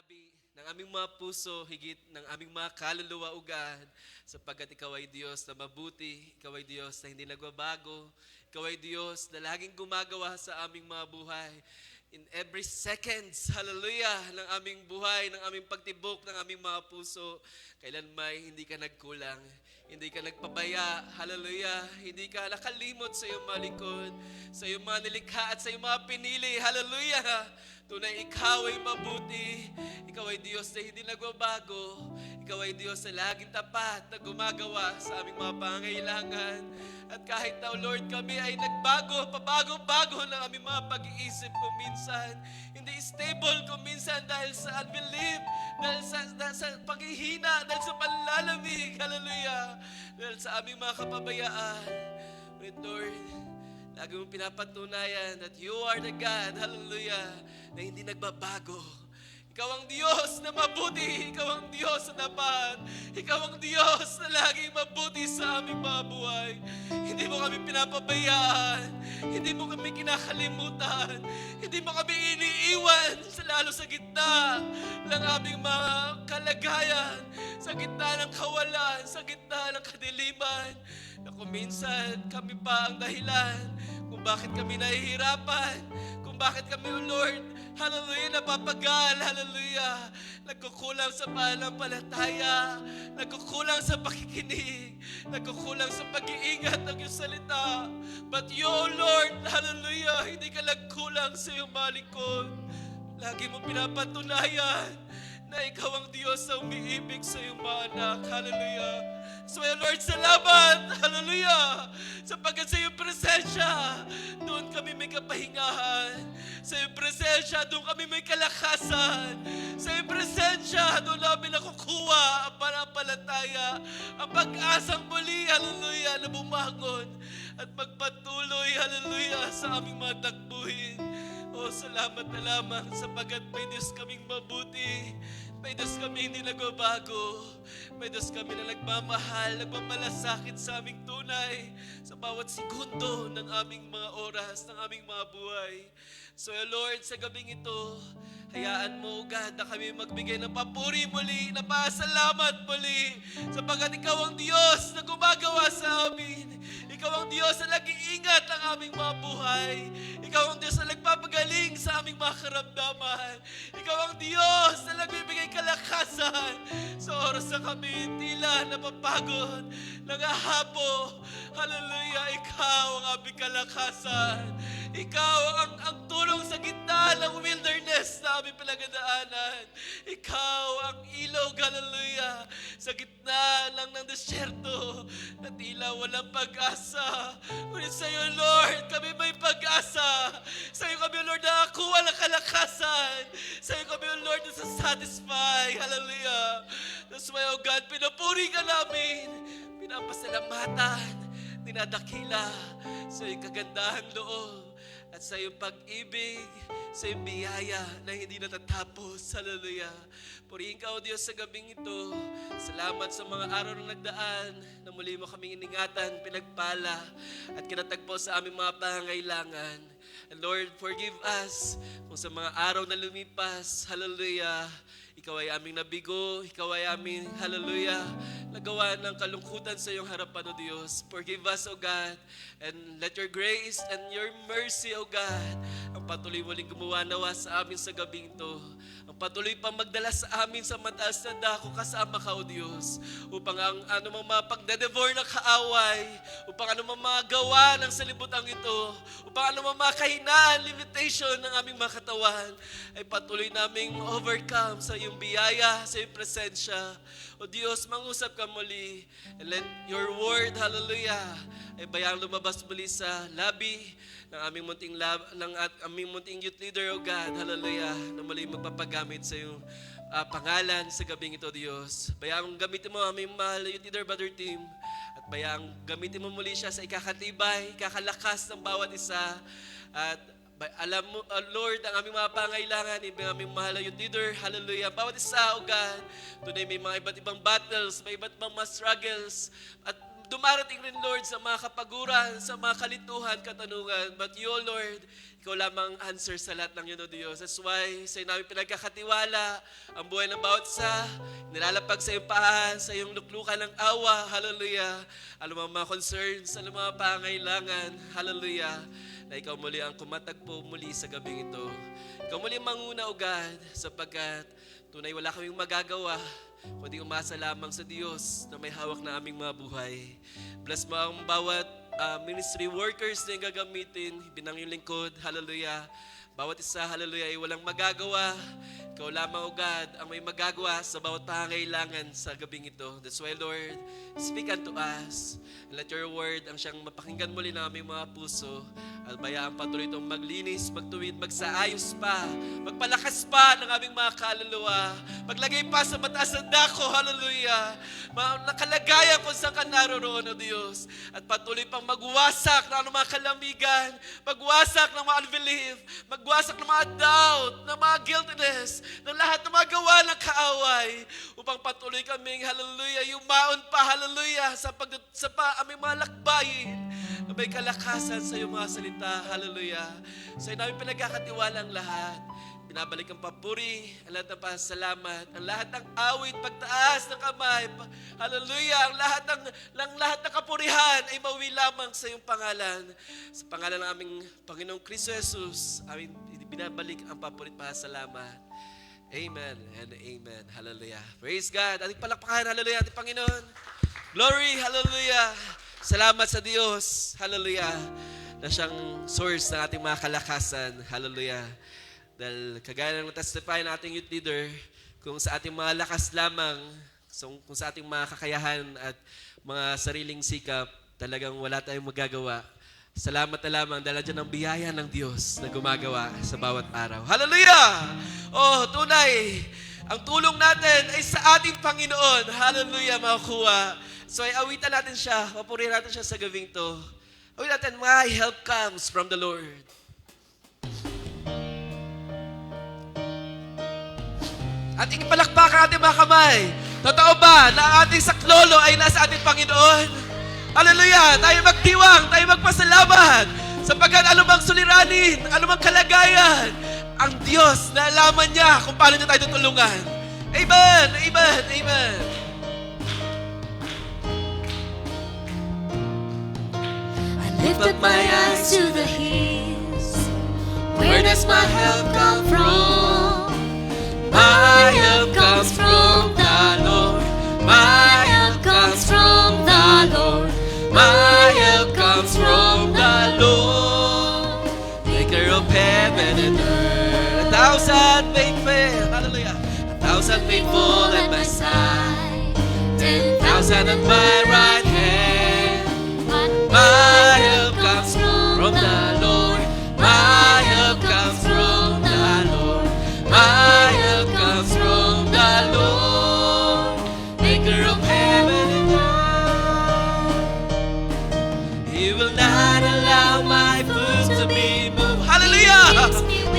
labi ng aming mga puso, higit ng aming mga kaluluwa o God, sapagkat Ikaw ay Diyos na mabuti, Ikaw ay Diyos na hindi nagbabago, Ikaw ay Diyos na laging gumagawa sa aming mga buhay. In every seconds, hallelujah, ng aming buhay, ng aming pagtibok, ng aming mga puso, kailan may hindi ka nagkulang, hindi ka nagpabaya, hallelujah, hindi ka nakalimot sa iyong mga lingkod, sa iyong mga nilikha at sa iyong mga pinili, hallelujah. Tunay, ikaw ay mabuti. Ikaw ay Diyos na hindi nagbabago. Ikaw ay Diyos na laging tapat na gumagawa sa aming mga pangangailangan. At kahit na, Lord, kami ay nagbago, pabago-bago ng aming mga pag-iisip kung minsan. Hindi stable kung minsan dahil sa unbelief, dahil sa paghihina, dahil sa panlalamig, hallelujah, dahil sa aming mga kapabayaan. But Lord, lagi mong pinapatunayan that you are the God, hallelujah, na hindi nagbabago. Ikaw ang Diyos na mabuti. Ikaw ang Diyos na tapat. Ikaw ang Diyos na laging mabuti sa aming mga buhay. Hindi mo kami pinapabayaan. Hindi mo kami kinakalimutan. Hindi mo kami iniiwan, lalo sa gitna ng aming mga kalagayan, sa gitna ng kawalan, sa gitna ng kadiliman, na kung minsan kami pa ang dahilan kung bakit kami nahihirapan, kung bakit kami, oh Lord, hallelujah, napapagal, hallelujah, nagkukulang sa pananampalataya, nagkukulang sa pakikinig, nagkukulang sa pag-iingat ng iyong salita. But you, oh Lord, hallelujah, hindi ka nagkulang sa iyong mga lingkod. Lagi mo pinapatunayan na ikaw ang Diyos na umiibig sa iyong mga anak. Hallelujah. So, Lord, salamat. Hallelujah. Sapagkat sa iyong presensya, doon kami may kapahingahan. Sa iyong presensya, doon kami may kalakasan. Sa iyong presensya, doon namin nakukuha ang panampalataya, ang pag-asang muli, hallelujah, na bumangon at magpatuloy, hallelujah, sa aming mga takbuhin. Oh, salamat na lamang sapagkat may Diyos kaming mabuti. May Diyos kami hindi nagbabago. May Diyos kami na nagmamahal, nagmamalasakit sa aming tunay sa bawat segundo ng aming mga oras, ng aming mga buhay. So, Lord, sa gabing ito, hayaan mo, God, na kami magbigay ng papuri muli, na pasalamat muli, sapagkat Ikaw ang Diyos na gumagawa sa amin. Ikaw ang Diyos na nag-iingat ng aming mga buhay. Ikaw ang Diyos na nagpapagaling sa aming mga karamdaman. Ikaw ang Diyos na nagbibigay kalakasan sa oras na kami tila napapagod, nangahapo. Hallelujah, Ikaw ang aming kalakasan. Ikaw ang tulong sa gitna ng wilderness na aming pinagdaanan. Ikaw ang ilog, hallelujah, sa gitna lang ng desyerto na tila walang pag-asa. Ngunit sa iyo, Lord, kami may pag-asa. Sa iyo kami, Lord, nakakuha ng kalakasan. Sa iyo kami, Lord, nasasatisfy. Hallelujah. That's why, oh God, pinupuri ka namin. Pinapasalamatan, dinadakila sa iyong kagandahang loob at sa iyong pag-ibig, sa iyong biyaya na hindi natatapos. Hallelujah. Purihin ka, O Diyos, sa gabing ito. Salamat sa mga araw na nagdaan na muli mo kaming iningatan, pinagpala at kinatagpo sa aming mga pangangailangan. And Lord, forgive us kung sa mga araw na lumipas, hallelujah, Ikaw ay aming nabigo, Ikaw ay aming, hallelujah, nagawa ng kalungkutan sa iyong harapan, O Diyos. Forgive us, O God, and let your grace and your mercy, O God, ang patuloy muling gumawa nawa sa amin sa gabing ito. Ang patuloy pang magdala sa amin sa mataas na dako kasama ka, O Diyos, upang ang anumang mga pagdedevore na kaaway, upang anumang mga gawa ng salibutang ito, upang anumang mga kahinaan, limitation ng aming mga katawan, ay patuloy naming overcome sa iyong biyaya, sa iyong presensya. O Diyos, mangusap ka muli, and let your word, hallelujah, ay bayang lumabas muli sa labi ng aming munting youth leader, O God, hallelujah, na muli magpapagamit sa iyong pangalan sa gabing ito, Diyos. Bayang gamitin mo aming mahal na youth leader, Brother Tim, at bayang gamitin mo muli siya sa ikakatibay, ikakalakas ng bawat isa, at alam mo, Lord, ang aming mga pangailangan, ang aming mahal na youth leader, hallelujah, bawat isa, O God, tunay may mga iba't ibang battles, may iba't ibang mga struggles, at dumarating rin, Lord, sa mga kapaguran, sa mga kalituhan, katanungan. But you, Lord, ikaw lamang answer sa lahat ng yun, O Diyos. That's why sa'yo namin pinagkakatiwala ang buhay ng bawat isa. Nilalapag sa iyong paa, sa iyong luklukan ng awa. Hallelujah. Alam mga concerns, alam mga pangailangan. Hallelujah. Na ikaw muli ang kumatagpo muli sa gabing ito. Ikaw muli manguna, O God, sapagkat tunay wala kaming magagawa, kundi umasa lamang sa Diyos na may hawak na aming mga buhay. Bless mo ang bawat ministry workers na yung gagamitin, binang yung lingkod, hallelujah. Bawat isa, hallelujah, ay walang magagawa. Ikaw lamang, O God, ang may magagawa sa bawat pangangailangan sa gabing ito. That's why, Lord, speak unto us. And let your word ang siyang mapakinggan muli ng aming mga puso. At bayaan patuloy itong maglinis, magtuwid, magsaayos pa, magpalakas pa ng aming mga kaluluwa. Maglagay pa sa mataas ng dako, hallelujah. Nakalagayan kung saan ka naroon, O Diyos. At patuloy pang magwasak ng mga kalamigan, magwasak ng mga unbelief, magwasak ng mga doubt, ng mga guiltiness, ng lahat ng mga gawa ng kaaway, upang patuloy kaming, hallelujah, yumaon pa, hallelujah, sa aming mga lakbayin, na may kalakasan sa iyong mga salita, hallelujah. Sa iyo namin pinagkakatiwala ang lahat. Binabalik ang papuri, ang lahat ng pasalamat, ang lahat ng awit, pagtaas ng kamay, hallelujah, ang lahat ng kapurihan ay mauwi lamang sa iyong pangalan. Sa pangalan ng aming Panginoong Kristo Jesus, aming binabalik ang papuri at pasalamat. Amen and amen. Hallelujah. Praise God. Ating palakpakan, hallelujah, ating Panginoon. Glory, hallelujah. Salamat sa Diyos, hallelujah, na siyang source ng ating mga kalakasan, hallelujah. Dahil kagaya ng testify ng ating youth leader, kung sa ating mga lakas lamang, kung sa ating mga kakayahan at mga sariling sikap, talagang wala tayong magagawa. Salamat na lamang dahil dyan ang biyaya ng Diyos na gumagawa sa bawat araw. Hallelujah! Oh, tunay, ang tulong natin ay sa ating Panginoon. Hallelujah, makukuha. So ay awitan natin siya, papurihin natin siya sa gabing to. Awitan natin, my help comes from the Lord. At ikipalakpakan natin mga kamay. Totoo ba na ang ating saklolo ay nasa ating Panginoon? Hallelujah! Tayo magtiwang, tayo magpasalamat. Sapagkat anumang suliranin, anumang kalagayan, ang Diyos na alaman niya kung paano niya tayo tutulungan. Amen! Amen! Amen! I lift up my eyes to the hills. Where does my help come from? My help comes from the Lord. My help comes from the Lord. My help comes from the Lord. Maker of heaven and earth. 1,000 may fail. Hallelujah. 1,000 may fall at my side. 10,000 at my right hand. My help comes from the Lord. My help comes from the Lord. My help comes from the Lord, Maker of heaven and earth. He will not allow my foot to be moved. Hallelujah!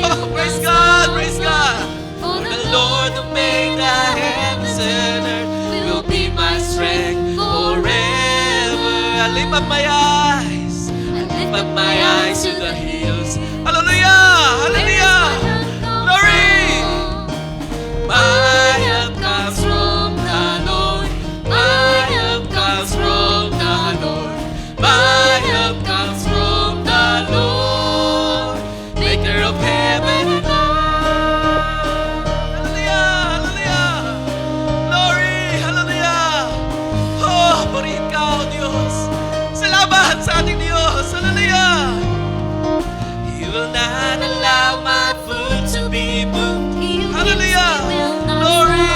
Oh, praise God, praise God. For the Lord who made the heavens and earth will be my strength forever. I lift up my eyes. I lift up my eyes to the hills. Hallelujah! Hallelujah! Glory! My help comes from the Lord. My help comes from the Lord. My help comes from the Lord, Maker of heaven and earth. Hallelujah! Hallelujah! Glory! Hallelujah! Oh, purihin ka, O Diyos. Salamat sa ating Diyos. Hallelujah! He will not allow my foot to be moved. Hallelujah! Glory!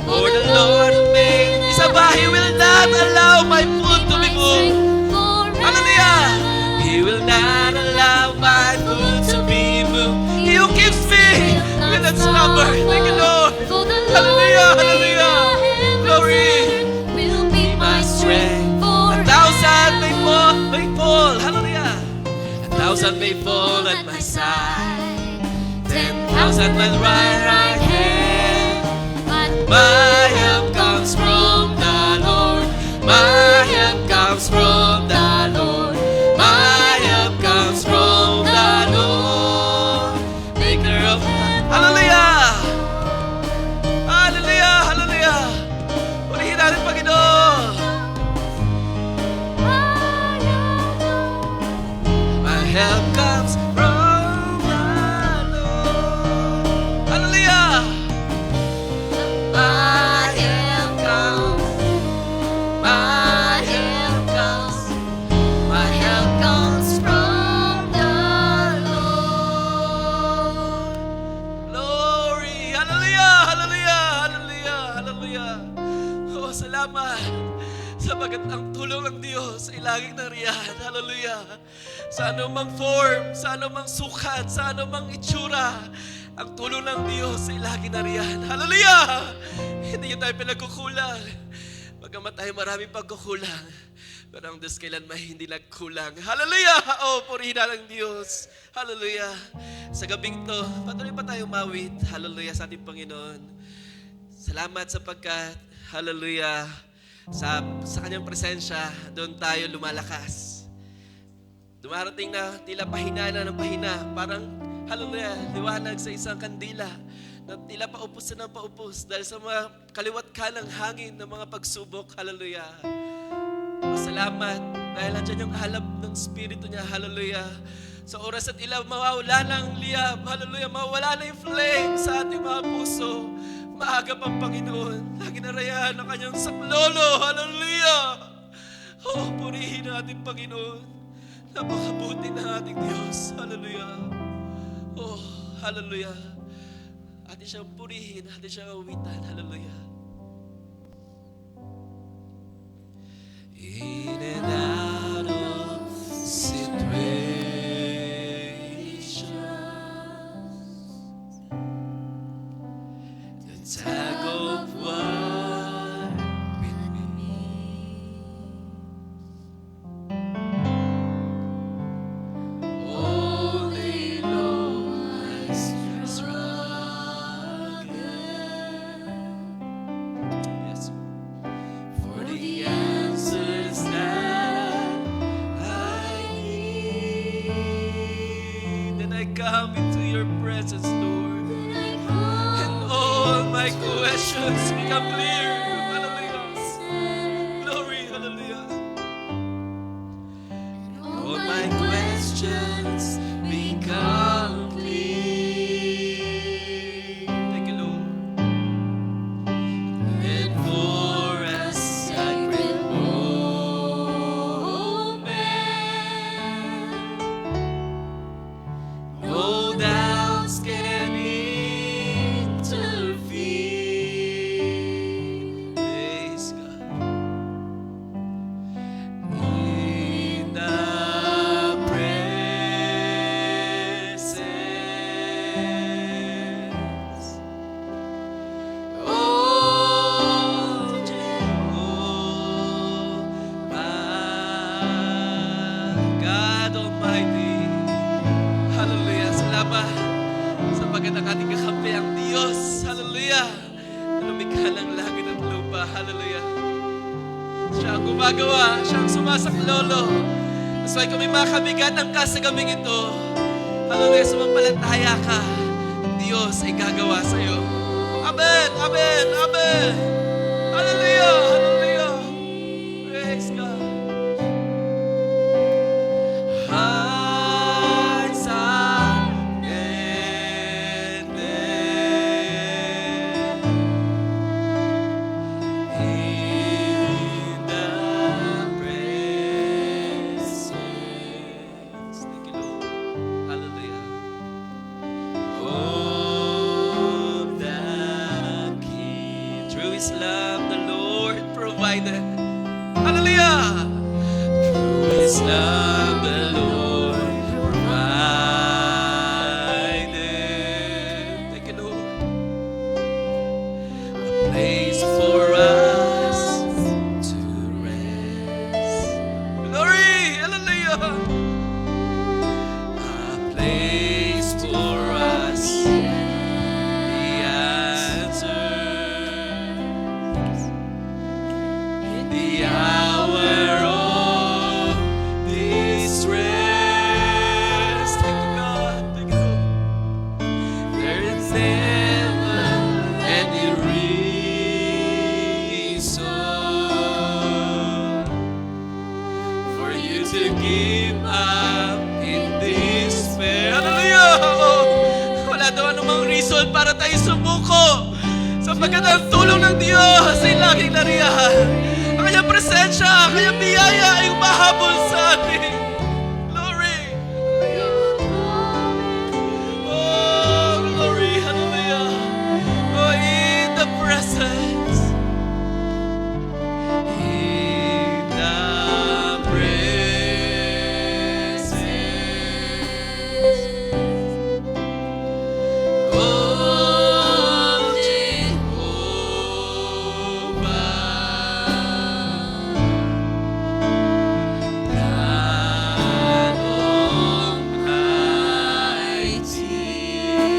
For the Lord who made, isa ba, He will not allow my foot to be moved. Hallelujah! He will not allow my foot to be moved. He who keeps me will not slumber. Thank you, Lord. Hallelujah! Hallelujah! Glory! Will be my strength 1,000 may fall. Hallelujah! 1,000 may fall at my side. 10,000 at my right hand. My help comes from the Lord. My Hallelujah! Hallelujah! Hallelujah! Purihin natin, Panginoon. My help comes from the Lord. Hallelujah! My help comes, my help comes, my help comes from the Lord. Glory! Hallelujah! Hallelujah! Hallelujah! Hallelujah! Oh, salamat sapagat ang tulong ng Diyos ay laging nariyan. Hallelujah! Sa anumang form, sa anumang sukat, sa anumang itsura, ang tulong ng Diyos ay laging nariyan. Hallelujah! Hindi niyo tayo pinagkukulang. Bagamat tayo maraming pagkukulang, pero ang Diyos kailanman hindi nagkulang. Hallelujah! Oh, purihin na ng Diyos. Hallelujah! Sa gabing to, patuloy pa tayo mawit. Hallelujah sa ating Panginoon. Salamat sapagkat, hallelujah, sa kanyang presensya, doon tayo lumalakas. Dumarating na tila pahina na ng pahina, parang, hallelujah, liwanag sa isang kandila, na tila paupos na ng paupos dahil sa mga kaliwat kanang hangin ng mga pagsubok, hallelujah. Masalamat dahil nandiyan yung alab ng Espiritu niya, hallelujah. Sa oras at ilaw, mawawala na ang liyab, hallelujah, mawawala na yung flame sa ating mga puso. Maaga pang Panginoon, lagi narayan ang kanyang saklolo, hallelujah. Oh, purihin ang ating Panginoon. Napakabuti ng ating Diyos, hallelujah. Oh, hallelujah. Atin siyang purihin, atin siyang awitan, hallelujah. In and out of situations, the tag of war with me. All day long I struggle. Yes. For the answers that I need, and I come into your presence, Lord, and all my questions become clear. Hallelujah. Glory, hallelujah. All my questions become clear. Thank you, Lord. And for a sacred moment, no doubts can intervene. Praise God. In the presence, oh Jehovah, God Almighty. Hallelujah. Salamat sapagkat ang ating kakampi ang Diyos. Hallelujah. Na lumikha ng langit at lupa. Hallelujah. Siya ang gumagawa. Siya ang sumasaklolo. That's why kung may mga kabigatan ka sa gabing ito, hallelujah, sumampalataya ka, Diyos ay gagawa sa iyo. Amen! Amen! Amen! Hallelujah! Hallelujah! Praise God! Hearts are mended in the presence. Thank you, Lord. Hallelujah. Of the King. Through His love, the Lord provided. Hallelujah. Through His love, the Lord provided. Thank you, Lord. A place for us to rest. Glory! Hallelujah! A place for us, the answers in the hour of distress. reason para tayo sumuko. Sapagkat ang tulong ng Diyos ay laging nariyan. Ang kanyang presensya, ang kanyang biyaya ay umahabol sa atin. Glory! Oh, glory! Hallelujah! Oh, in the presence. In the presence. Oh, Jehovah, God Almighty.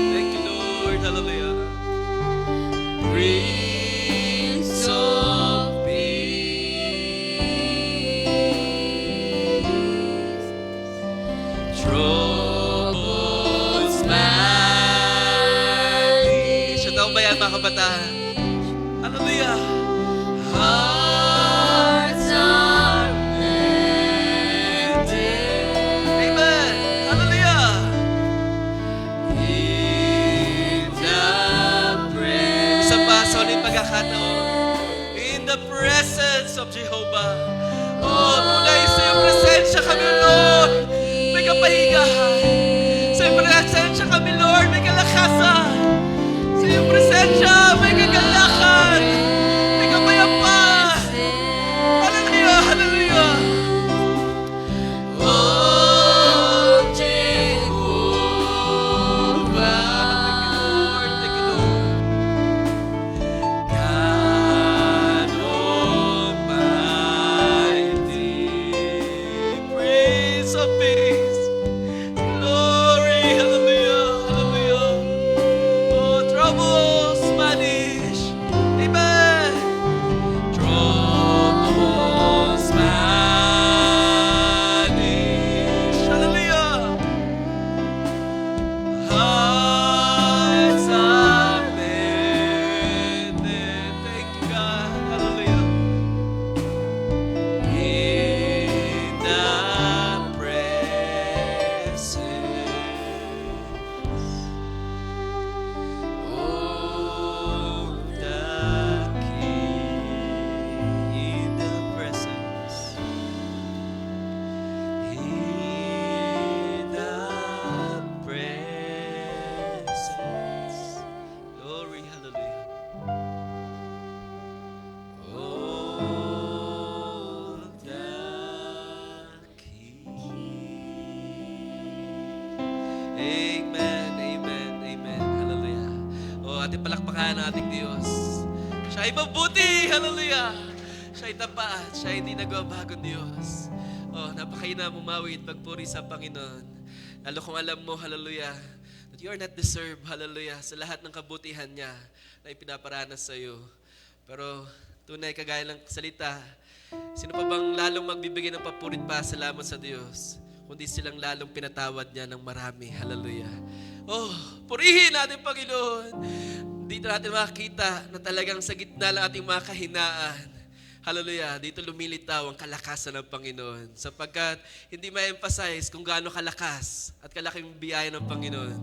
Thank you, Lord. Hallelujah. Prince of Peace, troubles vanish. Siya daw ba yan, mga kabataan? Hallelujah. Hearts are mended. Amen. Hallelujah. In the presence. Isa pa sa ulit pagkakataon. In the presence of Jehovah. Oh, tunay sa iyong presensya kami, Lord. May kapahingahan. Sa iyong presensya kami, Lord, may kalakasan. Sa iyong presensya, may kagalakan. May kapayapaan. Hallelujah, hallelujah. Oh, Jehovah. Thank you, Lord. God Almighty, Prince of Peace, glory, hallelujah, hallelujah. Oh, troubles vanish, amen. Troubles vanish, hallelujah. Hearts are mended. Thank you, God. Hallelujah. In the presence of the King. In the presence. In the presence. Glory, hallelujah. Oh, the King. Amen, amen, amen. Hallelujah. Oh, ating palakpakan ang ating Diyos. Siya ay mabuti. Hallelujah. Siya ay tapat. Siya ay hindi nagwabagong Diyos. Oh, napakahina mumawit pagpuri sa Panginoon. Lalo kung alam mo, hallelujah, that you are not deserved, hallelujah, sa lahat ng kabutihan niya na ipinaparanas sa iyo. Pero tunay kagaya ng salita, sino pa bang lalong magbibigay ng papurit pa salamat sa Diyos, kundi silang lalong pinatawad niya ng marami. Hallelujah. Oh, purihin natin, Panginoon. Dito natin makikita na talagang sa gitna ng ating mga kahinaan, hallelujah, dito lumilitaw ang kalakasan ng Panginoon. Sapagkat hindi ma-emphasize kung gaano kalakas at kalaking biyaya ng Panginoon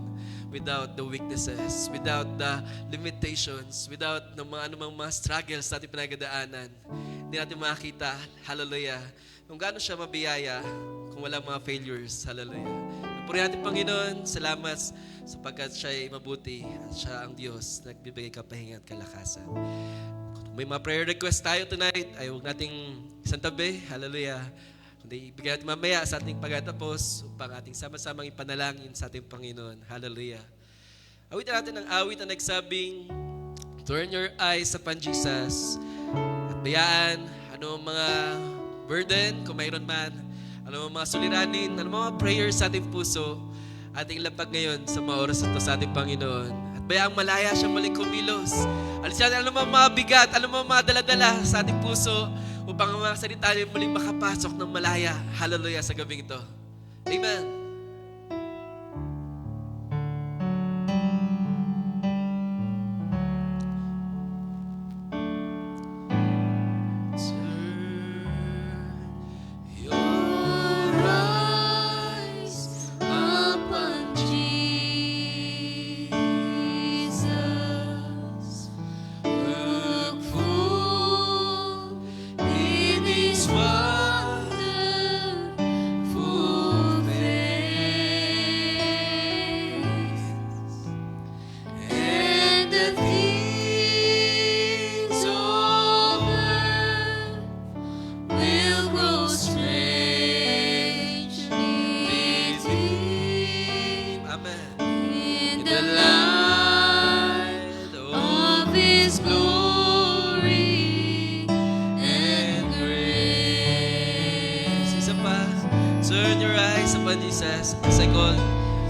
without the weaknesses, without the limitations, without ng mga anumang mga struggles na ating pinagdaanan. Hindi natin makikita, hallelujah, kung gaano siya mabiyaya kung walang mga failures. Hallelujah. Purihin natin, Panginoon, salamat sapagkat siya ay mabuti at siya ang Diyos na nagbibigay kapahinga at kalakasan. Kung may mga prayer request tayo tonight, ay huwag nating isang tabi. Hallelujah. Kundi ibigay natin mamaya sa ating pagtatapos upang ating sama-samang ipanalangin sa ating Panginoon. Hallelujah. Awitin natin ang awit na nagsabing, turn your eyes upon Jesus at bayaan ano mga burden, kung mayroon man, ano mga suliranin, ano mga prayers sa ating puso, ating lapag ngayon sa mga oras ito sa ating Panginoon. At bayaang malaya siyang muling kumilos. Alis natin ano mga bigat, ano mga dala-dala sa ating puso upang ang mga salita niyo muling makapasok ng malaya. Hallelujah sa gabing ito. Amen.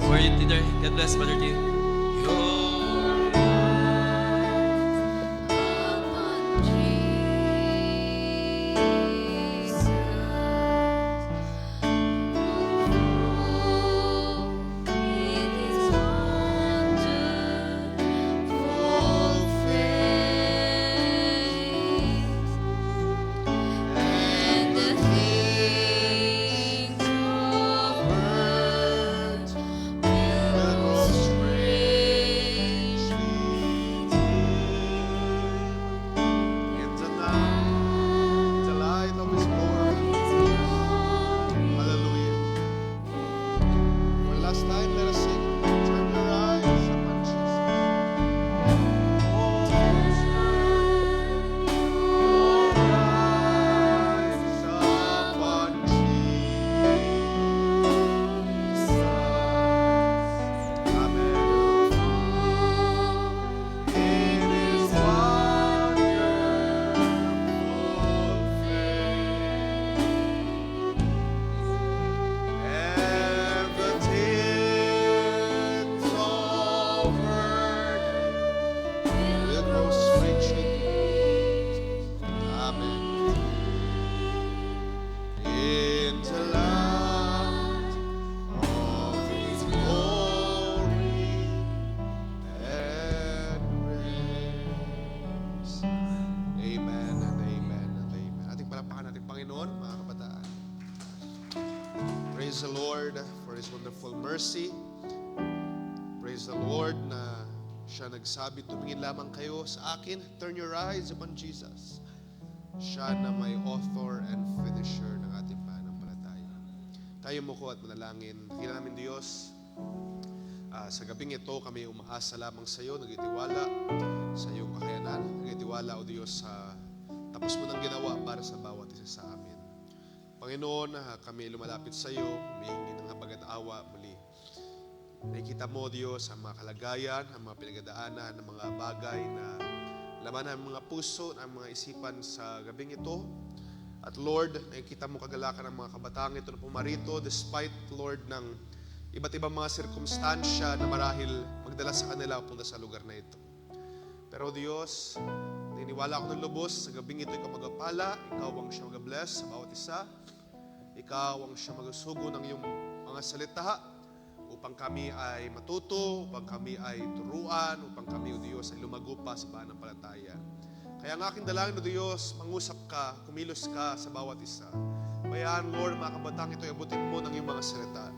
For you, Peter. God bless, Brother Tim. Upon Jesus, in His wonderful face, and the things of earth will go strangely In the light of His glory. Hallelujah. One last time, let us sing. Turn your eyes upon Jesus. Oh, your eyes upon Jesus. Amen. In His wonderful and the tints of earth will grow strangely dim. Amen. In the light of His glory and grace. Amen and amen and amen. Ating palakpakan natin Panginoon, mga kabataan. Praise the Lord for His wonderful mercy. Praise the Lord na siya nagsabi, tumingin lamang kayo sa akin. Turn your eyes upon Jesus. Siya na may author and finisher ng ating pananampalataya. Tayo mo ko at manalangin. Tingnan namin Diyos, sa gabing ito kami umaasa lamang sa iyo, nagtitiwala sa iyong kakayanan, nagtitiwala o Diyos sa tapos mo nang ginawa para sa bawat isa sa amin. Panginoon, kami lumalapit sa iyo, humihingi ng habag at awa muli. Nakikita mo, Diyos, ang mga kalagayan, ang mga pinagdaanan, ang mga bagay na laman ng mga puso, ang mga isipan sa gabing ito. At Lord, nakikita mo kagalakan ng mga kabataan ito na pumarito despite, Lord, ng iba't ibang mga sirkumstansya na marahil magdala sa kanila punta sa lugar na ito. Pero Diyos, naniniwala ako ng lubos, sa gabing ito ikaw magpala, ikaw ang siya mag-bless sa bawat isa. Ikaw ang siya magsugo ng iyong mga salita upang kami ay matuto, upang kami ay turuan, upang kami, O Diyos, ay lumago pa sa pananampalataya. Kaya ang aking dalangin, O Diyos, mangusap ka, kumilos ka sa bawat isa. Bayaan, Lord, mga kabatang ito, abutin mo ng iyong mga salita.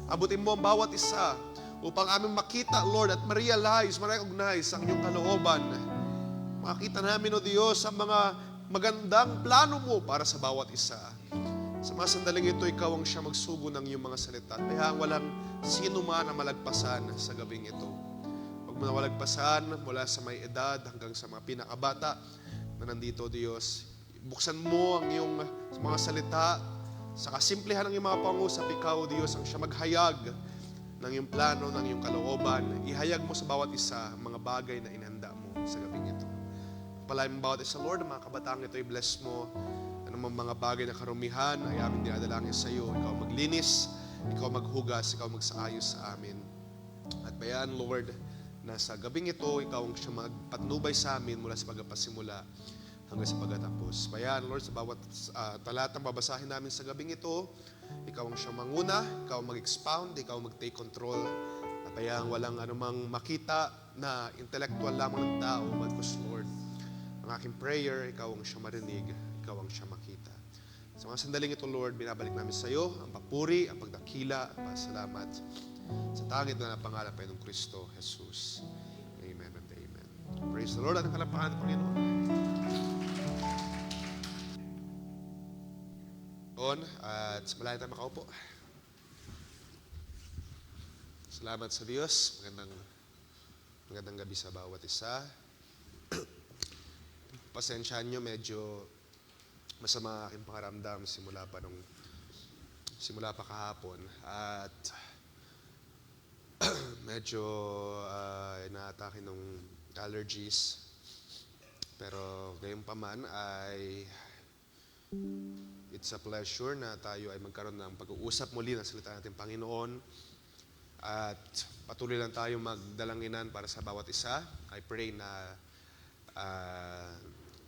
Abutin mo ang bawat isa upang aming makita, Lord, at ma-realize, ma-recognize ang iyong kalooban. Makita namin, O Diyos, ang mga magandang plano mo para sa bawat isa. Sa mga sandaling ito, ikaw ang siya magsugo ng iyong mga salita. At bayaan walang sino man na malagpasan sa gabing ito. Huwag mo na walagpasan mula sa may edad hanggang sa mga pinakabata na nandito, Diyos. Buksan mo ang iyong mga salita. Sa kasimplihan ng iyong mga pangusap, ikaw, Diyos, ang siya maghayag ng iyong plano, ng iyong kalooban. Ihayag mo sa bawat isa ang mga bagay na inhanda mo sa gabing ito. Palain mo bawat isa, Lord, ang mga kabataan ito, i-bless mo. Anumang mga bagay na karumihan ay aming dinadalangin sa iyo. Ikaw maglinis, ikaw maghugas, ikaw magsaayos sa amin. At bayaan, Lord, na sa gabing ito, ikaw ang siya magpatnubay sa amin mula sa pagpasimula hanggang sa pagtatapos. Bayaan, Lord, sa bawat talatang babasahin namin sa gabing ito, ikaw ang siya manguna, ikaw ang mag-expound, ikaw ang mag-take control. At bayaan walang anumang makita na intellectual lamang ng tao, bagkus, Lord, ang aking prayer, ikaw ang siya marinig, ikaw ang siya makita. Sa mga sandaling ito, Lord, binabalik namin sa iyo ang papuri, ang pagdakila, at pasalamat sa tanging na pangalan pa ng Kristo Jesus. Amen and amen. Praise the Lord. Ating kalapakan ng Panginoon. At malayo tayo makaupo. Salamat sa Diyos. Magandang gabi sa bawat isa. Pasensyaan nyo, medyo masama aking pangaramdam simula pa kahapon. At medyo inaatake ng allergies. Pero gayon pa man ay it's a pleasure na tayo ay magkaroon ng pag-uusap muli ng salita natin Panginoon. At patuloy lang tayo magdalanginan para sa bawat isa. I pray na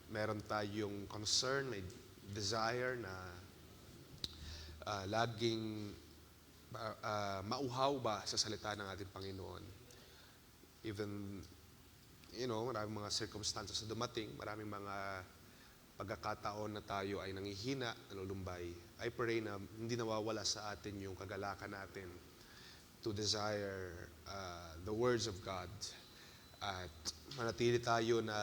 meron tayong concern, may desire na laging mauhaw ba sa salita ng ating Panginoon. Even, maraming mga circumstances na dumating, maraming mga pagkakataon na tayo ay nangihina, nalulumbay. I pray na hindi nawawala sa atin yung kagalakan natin to desire the words of God. At manatili tayo na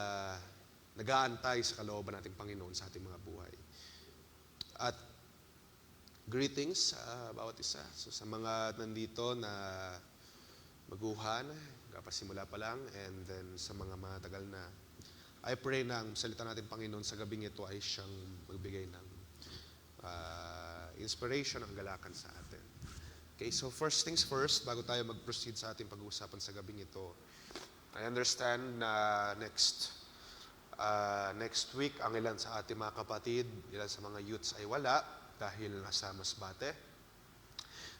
nag-aantay sa kalooban nating Panginoon sa ating mga buhay. At greetings sa bawat isa. So sa mga nandito na baguhan, kapasimula pa lang, and then sa mga matagal na, I pray na ang salita natin Panginoon sa gabing ito ay siyang magbigay ng inspiration, ang galakan sa atin. Okay, so first things first, bago tayo mag-proceed sa ating pag-uusapan sa gabing ito, I understand na next week, ang ilan sa ating mga kapatid, ilan sa mga youths ay wala dahil nasa Masbate.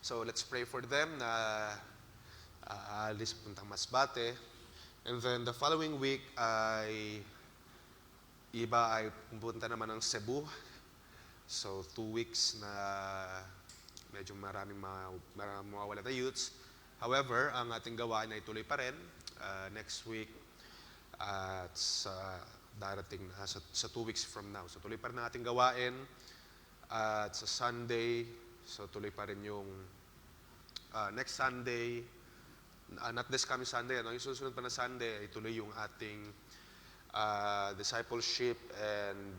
So let's pray for them na aalis puntang Masbate. And then the following week ay iba ay pupunta naman ng Cebu. So 2 weeks na medyo maraming mawawala na youths. However, ang ating gawain ay tuloy pa rin next week at sa darating na sa 2 weeks from now. So tuloy pa rin ang ating gawain at sa Sunday, so tuloy pa rin yung next Sunday, not this coming Sunday, yung susunod pa na Sunday ay tuloy yung ating discipleship and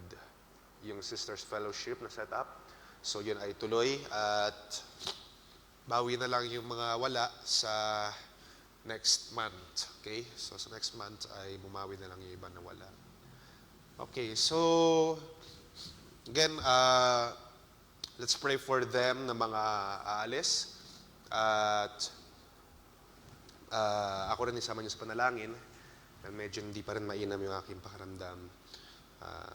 yung sisters fellowship na set up. So yun ay tuloy at bawi na lang yung mga wala sa next month. Okay? So sa next month ay bumawi na lang yung iba na wala. Okay, so again, let's pray for them na mga aalis. At ako rin isama niyo sa panalangin. Medyo hindi pa rin mainam yung aking pakaramdam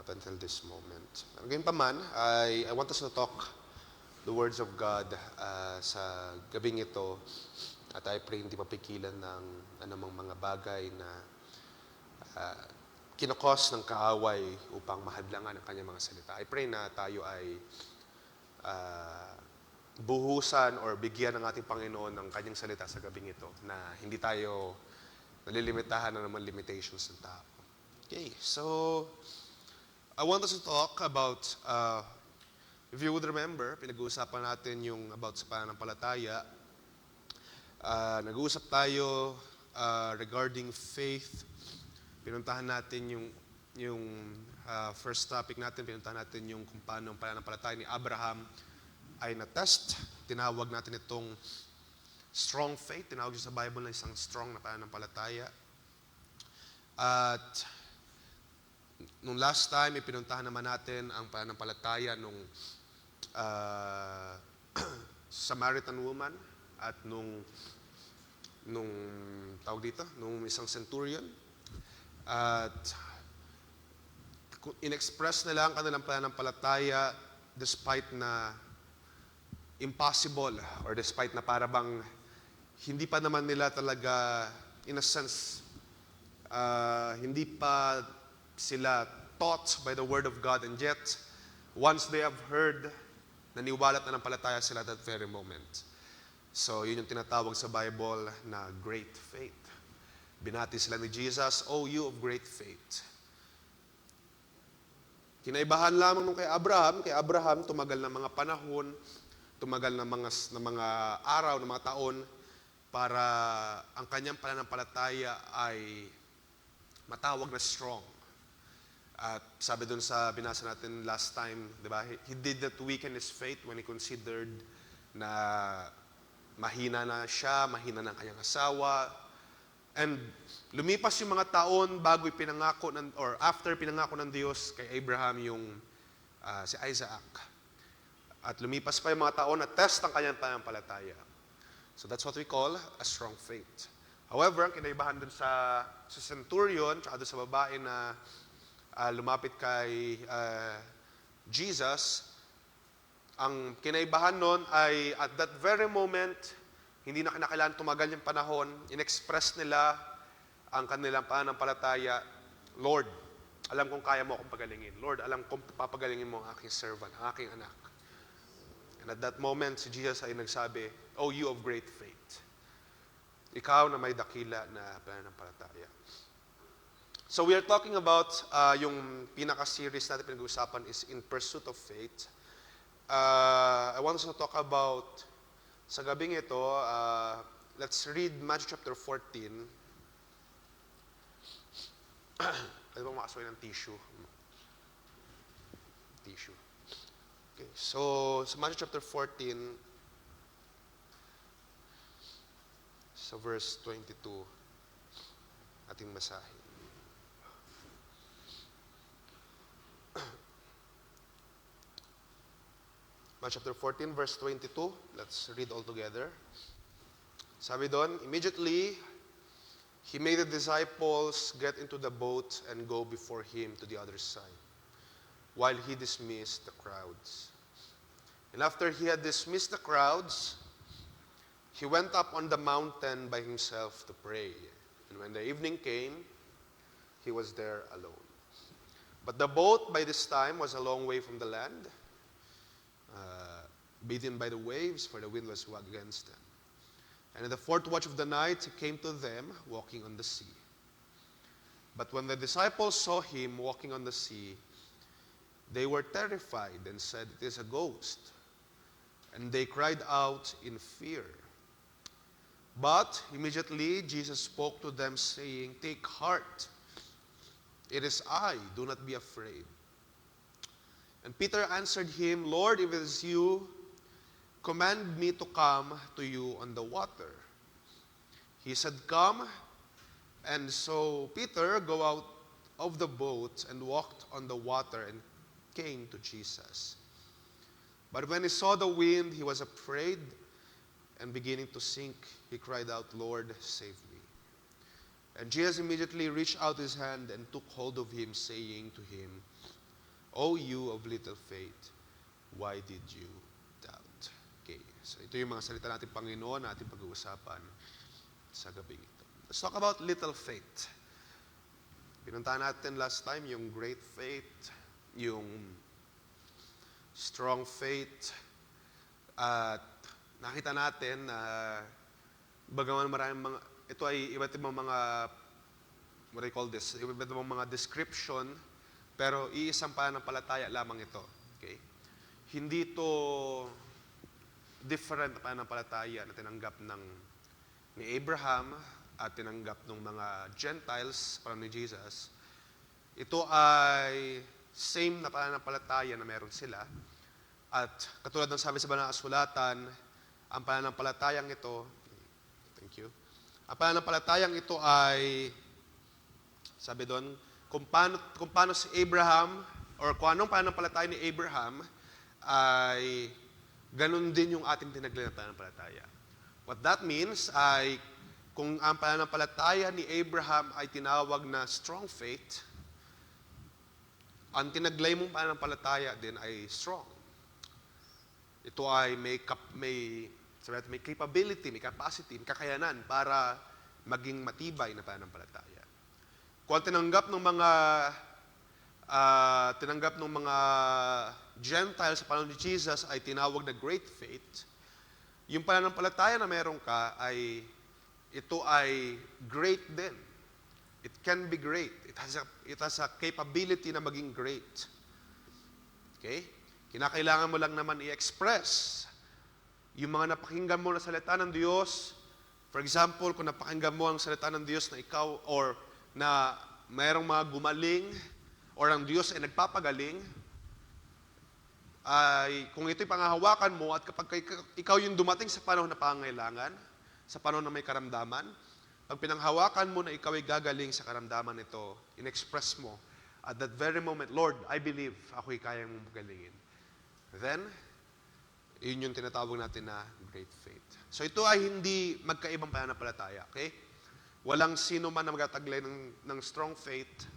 up until this moment. Ngayon pa man, I want us to talk the words of God sa gabing ito. At I pray hindi mapigilan ng anumang mga bagay na kinakos ng kaaway upang mahadlangan ang kanyang mga salita. I pray na tayo ay buhusan or bigyan ng ating Panginoon ng kanyang salita sa gabing ito na hindi tayo nalilimitahan na naman limitations ng tao. Okay, so I want us to talk about, if you would remember, pinag-uusapan natin yung about sa pananampalataya. Nag-uusap tayo regarding faith. Pinuntahan natin yung first topic natin, pinuntahan natin yung kung paano ang pananampalataya ni Abraham ay na-test. Tinawag natin itong strong faith. Tinawag sa Bible na isang strong na pananampalataya. At nung last time, ipinuntahan naman natin ang pananampalataya nung Samaritan woman at nung tawag dito, nung isang centurion. At in-express nila ang kanilang pananampalataya despite na impossible or despite na parabang hindi pa naman nila talaga, in a sense, hindi pa sila taught by the Word of God, and yet, once they have heard, naniwalat na ng palataya sila that very moment. So, yun yung tinatawag sa Bible na great faith. Binati sila ni Jesus, "Oh, you of great faith." Kinaibahan lamang nung kay Abraham, tumagal ng mga panahon, tumagal ng mga araw, ng mga taon, para ang kanyang pananampalataya ay matawag na strong. At sabi dun sa binasa natin last time, di ba? He did not weaken his faith when he considered na mahina na siya, mahina na ang kanyang asawa. And lumipas yung mga taon bago ipinangako or after pinangako ng Diyos kay Abraham yung si Isaac. At lumipas pa yung mga taon na test ang kanyang pananampalataya. So that's what we call a strong faith. However, ang kinaibahan dun sa centurion, tsaka dun sa babae na lumapit kay Jesus, ang kinaibahan nun ay at that very moment, hindi na kinakailangan tumagal yung panahon, in-express nila ang kanilang pananampalataya. Lord, alam kong kaya mo akong pagalingin. Lord, alam kong papagalingin mo ang aking servant, ang aking anak. And at that moment, si Jesus ay nagsabi, "Oh, you of great faith." Ikaw na may dakila na pananampalataya. So we are talking about, yung pinaka-series natin pinag-uusapan is In Pursuit of Faith. I want us to talk about, sa gabing ito, let's read Matthew chapter 14. Pwede bang makasuhay ng tissue? Tissue. Okay, so sa Matthew chapter 14, sa verse 22, ating basahin. Matthew chapter 14, verse 22. Let's read all together. Sabi doon, immediately, he made the disciples get into the boat and go before him to the other side, while he dismissed the crowds. And after he had dismissed the crowds, he went up on the mountain by himself to pray. And when the evening came, he was there alone. But the boat by this time was a long way from the land, beaten by the waves, for the wind was against them. And in the fourth watch of the night, he came to them, walking on the sea. But when the disciples saw him walking on the sea, they were terrified and said, "It is a ghost." And they cried out in fear. But immediately Jesus spoke to them, saying, "Take heart, it is I, do not be afraid." And Peter answered him, "Lord, if it is you, command me to come to you on the water." He said, "Come." And so Peter go out of the boat and walked on the water and came to Jesus. But when he saw the wind, he was afraid, and beginning to sink, he cried out, "Lord, save me." And Jesus immediately reached out his hand and took hold of him, saying to him, "O you of little faith, why did you doubt?" Okay, so ito yung mga salita natin Panginoon na ating pag-uusapan sa gabi ito. Let's talk about little faith. Pinuntahan natin last time yung great faith, yung strong faith, at nakita natin na bagaman maraming mga, ito ay iba't ibang mga, what do you call this, iba't ibang mga description, pero iisang pananampalataya lamang ito. Okay? Hindi ito different na pananampalataya na tinanggap ni Abraham at tinanggap ng mga Gentiles para ni Jesus. Ito ay same na pananampalataya na meron sila. At katulad ng sabi sa Banal na Kasulatan, ang pananampalatayang ito, thank you, ang pananampalatayang ito ay, sabi doon, kung paano si Abraham, or kung anong pananampalataya ni Abraham, ay ganun din yung ating tinaglay na pananampalataya. What that means ay, kung ang pananampalataya ni Abraham ay tinawag na strong faith, ang tinaglay mong pananampalataya din ay strong. Ito ay may capability, may capacity, may kakayanan para maging matibay na pananampalataya. Kung tinanggap ng mga Gentiles sa panahon ni Jesus ay tinawag na great faith, yung pananampalataya na meron ka ay ito ay great din. It can be great. It has a capability na maging great. Okay? Kinakailangan mo lang naman i-express yung mga napakinggan mo na salita ng Diyos. For example, kung napakinggan mo ang salita ng Diyos na ikaw or na mayroong mga gumaling or ang Diyos ay nagpapagaling, ay kung ito'y pangahawakan mo at kapag ikaw yung dumating sa panahon na pangangailangan, sa panahon na may karamdaman, pag pinanghawakan mo na ikaw ay gagaling sa karamdaman nito, in-express mo, at that very moment, "Lord, I believe ako'y kayang mong galingin." Then, yun yung tinatawag natin na great faith. So ito ay hindi magkaibang pananampalataya, okay? Walang sino man na magtataglay ng strong faith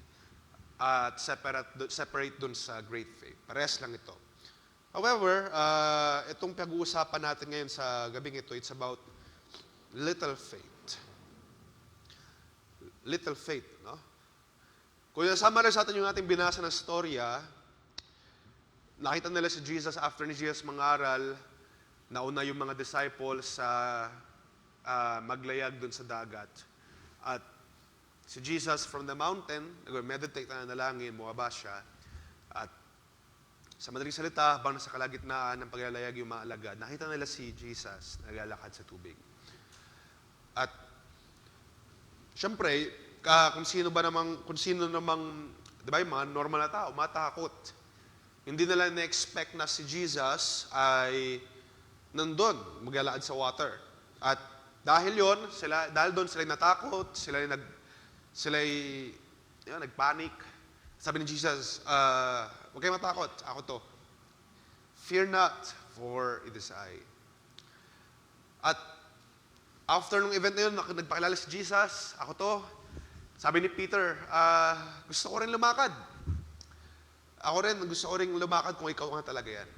at separate dun sa great faith. Parehas lang ito. However, itong pag-uusapan natin ngayon sa gabing ito, it's about Little faith. Little faith, no? Kung summarize natin yung ating binasa na storya, nakita nila si Jesus after ni Jesus mangaral, nauna yung mga disciples sa maglayag dun sa dagat. At si Jesus from the mountain, nag-meditate na nalangin, bumaba siya. At sa madaling salita, habang nasa kalagitnaan ng paglalayag yung mga alagad, nakita nila si Jesus naglalakad sa tubig. At syempre, kung sino namang, di ba, yung mga normal na tao, matakot. Hindi nila na-expect na si Jesus ay nandun, maglalakad sa water. At dahil doon sila natakot, sila nagpanic. Sabi ni Jesus, huwag kayong matakot, ako to. Fear not, for it is I. At after nung event na yun, nagpakilala si Jesus, ako to. Sabi ni Peter, gusto ko rin lumakad. Ako rin, gusto ko rin lumakad kung ikaw nga talaga yan.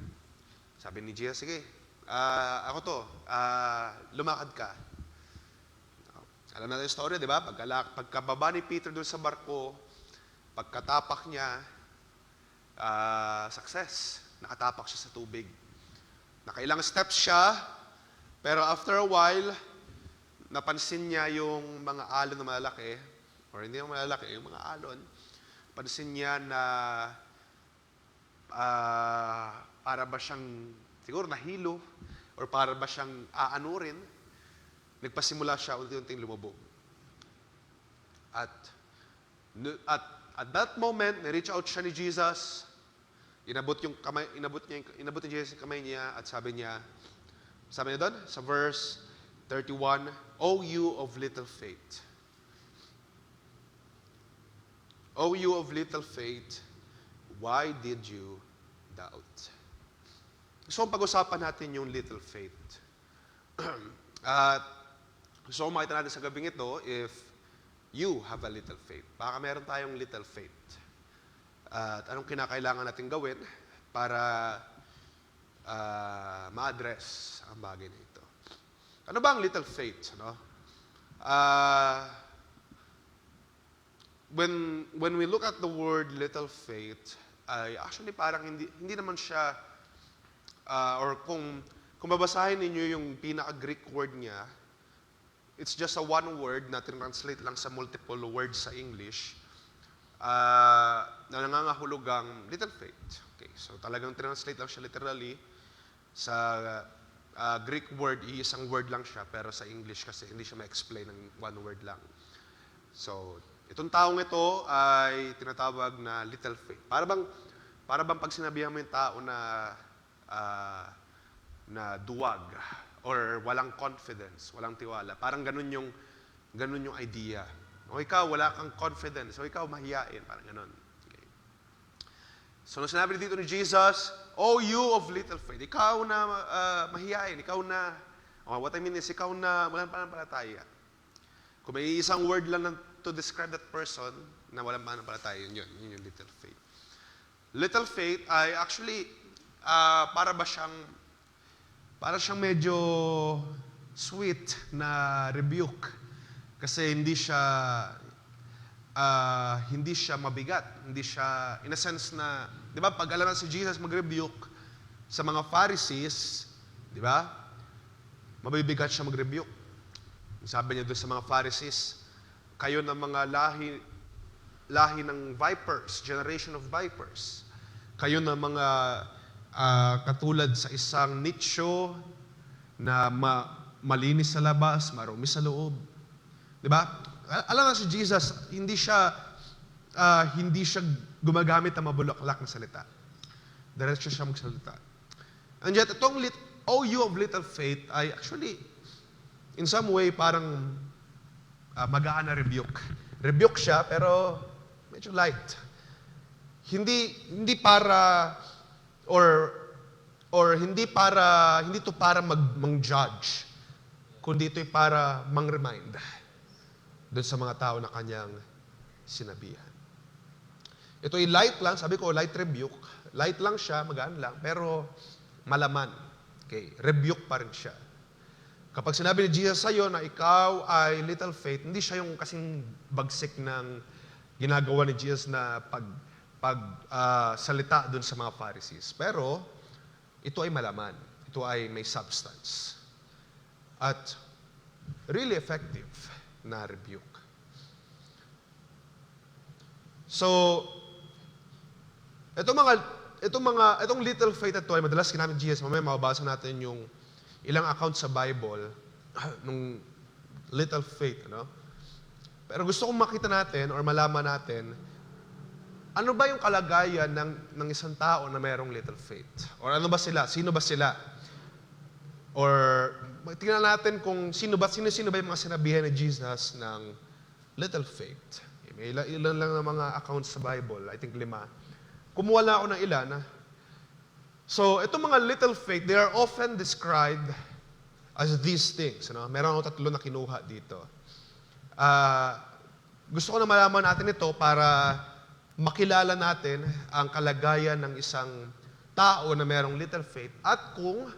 Sabi ni Jesus, sige, ako to, lumakad ka. Alam natin yung story, di ba? Pagkababa ni Peter doon sa barko, pagkatapak niya, success. Nakatapak siya sa tubig. Nakailang steps siya, pero after a while, napansin niya yung mga alon na malalaki, or hindi na malalaki, yung mga alon, pansin niya na para ba siyang, siguro nahilo, or para ba siyang aanurin, nagpasimula siya unti-unting lumubog. At that moment, na-reach out siya ni Jesus, inabot ni Jesus yung kamay niya, at sabi niya doon, sa verse 31, O you of little faith. O you of little faith, why did you doubt? Gusto kong pag-usapan natin yung little faith. At gusto kong makita natin sa gabing ito, if you have a little faith. Baka meron tayong little faith. At anong kinakailangan natin gawin para ma-address ang bagay na ito. Ano ba ang little faith? No? When we look at the word little faith, actually parang hindi naman siya, or kung babasahin ninyo yung pinaka-Greek word niya, it's just a one word na translate lang sa multiple words sa English, na nangangahulugang little faith. Okay, so talagang translate lang siya literally. Sa Greek word, isang word lang siya, pero sa English kasi hindi siya ma-explain ng one word lang. So, itong taong ito ay tinatawag na little faith. Para bang pag sinabihan mo yung tao na duwag or walang confidence, walang tiwala. Parang ganun yung idea. O ikaw, wala kang confidence. O ikaw, mahiyain. Parang ganun. Okay. So, nung sinabi dito ni Jesus, O you of little faith, ikaw na mahiyain, ikaw na, what I mean is, ikaw na walang pananampalataya. Kung may isang word lang to describe that person na walang pananampalataya, yun yung little faith. Little faith ay actually, para siyang medyo sweet na rebuke. Kasi hindi siya mabigat. Hindi siya, in a sense na, di ba, pag alam na si Jesus mag-rebuke sa mga Pharisees, di ba, mabibigat siya mag-rebuke. Sabi niya doon sa mga Pharisees, kayo ng mga lahi ng vipers, generation of vipers. Kayo ng mga katulad sa isang nicho na malinis sa labas, marumi sa loob. Diba? Alam na si Jesus, hindi siya gumagamit ng mabulaklak na salita. Diretso siya magsalita. And yet, itong O you of little faith ay actually, in some way, parang magaan na rebuke. Rebuke siya, pero medyo light. Hindi para hindi to para mang-judge, kundi ito'y para mang-remind doon sa mga tao na kanyang sinabihan. Ito'y light lang, sabi ko, light rebuke. Light lang siya, magaan lang, pero malaman. Okay, rebuke pa rin siya. Kapag sinabi ni Jesus sa'yo na ikaw ay little faith, hindi siya yung kasing bagsik ng ginagawa ni Jesus na salita dun sa mga Pharisees. Pero, ito ay malaman. Ito ay may substance. At really effective na rebuke. So, itong little faith ito ay madalas ginamit ni Jesus. Mamaya mababasa natin yung ilang account sa Bible nung little faith, ano? Pero gusto kong makita natin or malaman natin, ano ba yung kalagayan ng isang tao na mayroong little faith? Or ano ba sila? Sino ba sila? Or tingnan natin kung sino ba yung mga sinabihan ni Jesus ng little faith. May ilan lang ng mga accounts sa Bible, I think 5. Kumuha lang ako ng ilan. So, itong mga little faith, they are often described as these things. Ano? Meron ako 3 na kinuha dito. Gusto ko na malaman natin ito para makilala natin ang kalagayan ng isang tao na merong little faith at kung,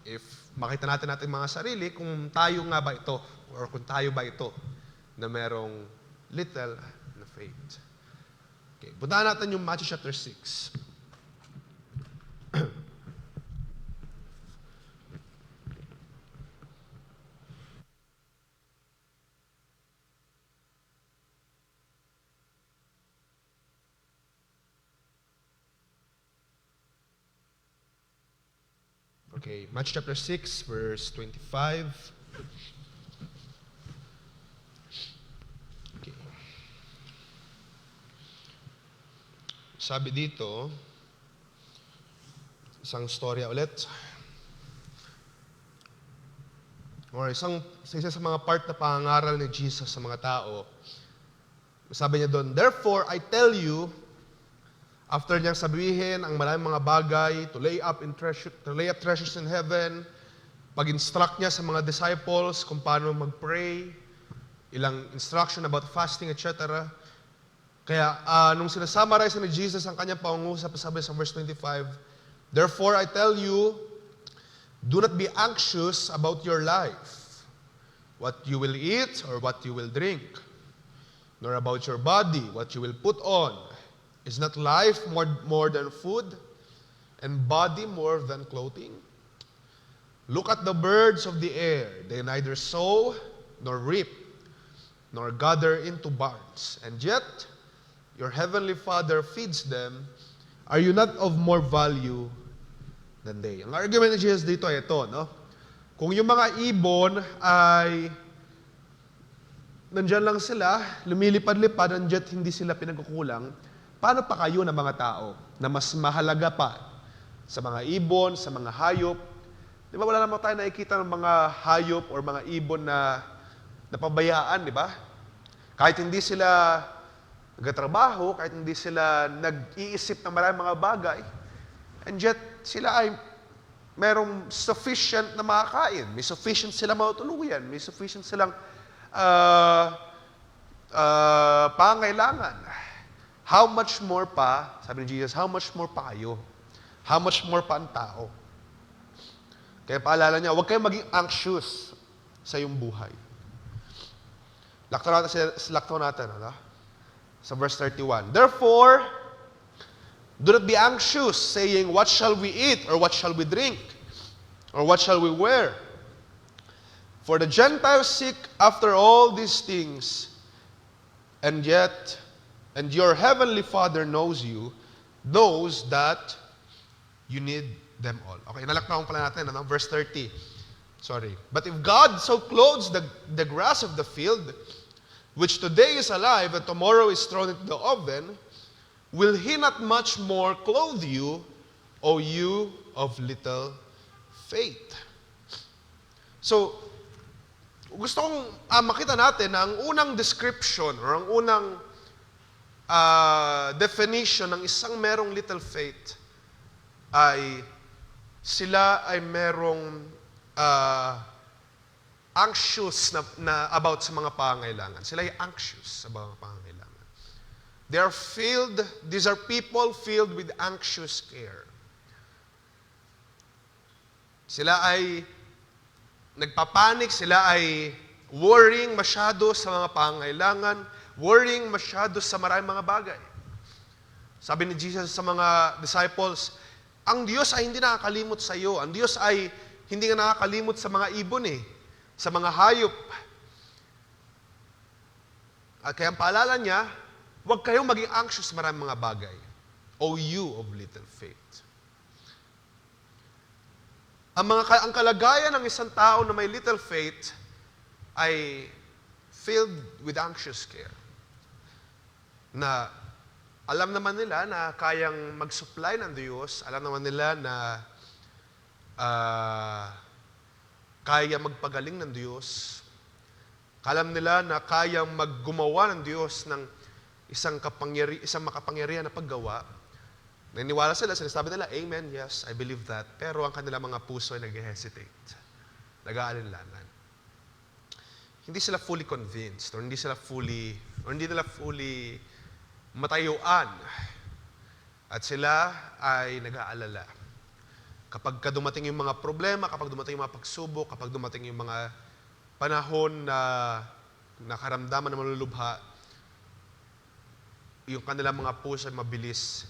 if makita natin mga sarili, kung tayo nga ba ito or kung tayo ba ito na merong little na faith. Okay, puntahan natin yung Matthew chapter 6. Okay, Matthew chapter 6, verse 25. Okay. Sabi dito, isang storya ulit. Or isa sa mga part na pangangaral ni Jesus sa mga tao. Sabi niya doon, "Therefore, I tell you," after niyang sabihin ang maraming mga bagay, to lay up treasures in heaven, pag-instruct niya sa mga disciples kung paano mag-pray, ilang instruction about fasting, etc. Kaya nung sinasummarize ni Jesus ang kanyang pangungusap, sabi sa verse 25, "Therefore I tell you, do not be anxious about your life, what you will eat or what you will drink, nor about your body, what you will put on. Is not life more than food, and body more than clothing? Look at the birds of the air. They neither sow nor reap, nor gather into barns, and yet your heavenly Father feeds them. Are you not of more value than they?" Ang argument ni Jesus dito ay ito, no? Kung yung mga ibon ay nandyan lang sila, lumilipad-lipad, and yet hindi sila pinagkukulang, paano pa kayo na mga tao na mas mahalaga pa sa mga ibon, sa mga hayop? Di ba wala naman tayo nakikita ng mga hayop or mga ibon na napabayaan, di ba? Kahit hindi sila nagtatrabaho, kahit hindi sila nag-iisip ng maraming mga bagay, and yet sila ay merong sufficient na makakain, may sufficient silang matuluyan, may sufficient silang pangailangan. How much more pa, sabi ni Jesus, how much more pa kayo? How much more pa ang tao? Kaya paalala niya, huwag kayong maging anxious sa iyong buhay. Lakto natin, ano? Sa verse 31. "Therefore, do not be anxious, saying, what shall we eat, or what shall we drink, or what shall we wear? For the Gentiles seek after all these things, and your heavenly Father knows that you need them all." Okay, nalaktawan pala natin, ano? Verse 30. Sorry. "But if God so clothes the grass of the field, which today is alive and tomorrow is thrown into the oven, will He not much more clothe you, O you of little faith?" So, gusto kong makita natin na ang unang description or ang unang definition ng isang merong little faith ay sila ay merong anxious na about sa mga pangailangan. Sila ay anxious sa mga pangailangan. These are people filled with anxious care. Sila ay nagpapanik, sila ay worrying masyado sa mga pangailangan, worrying masyado sa maraming mga bagay. Sabi ni Jesus sa mga disciples, ang Diyos ay hindi nakakalimot sa iyo. Ang Diyos ay hindi nga nakakalimot sa mga ibon sa mga hayop. At kaya ang paalala niya, huwag kayong maging anxious sa maraming mga bagay. O you of little faith. Ang kalagayan ng isang tao na may little faith ay filled with anxious care. Na alam naman nila na kayang mag-supply ng Diyos, alam naman nila na kaya magpagaling ng Diyos, alam nila na kayang maggumawa ng Diyos ng isang makapangyarihan na paggawa. Naniniwala sila, sinasabi nila, Amen, yes, I believe that. Pero ang kanilang mga puso ay nag-hesitate, nag-aalinlangan. Hindi sila fully convinced, or hindi nila fully matayuan. At sila ay nag-aalala. Kapag dumating yung mga problema, kapag dumating yung mga pagsubok, kapag dumating yung mga panahon na nakaramdaman na malulubha, yung kanilang mga puso ay mabilis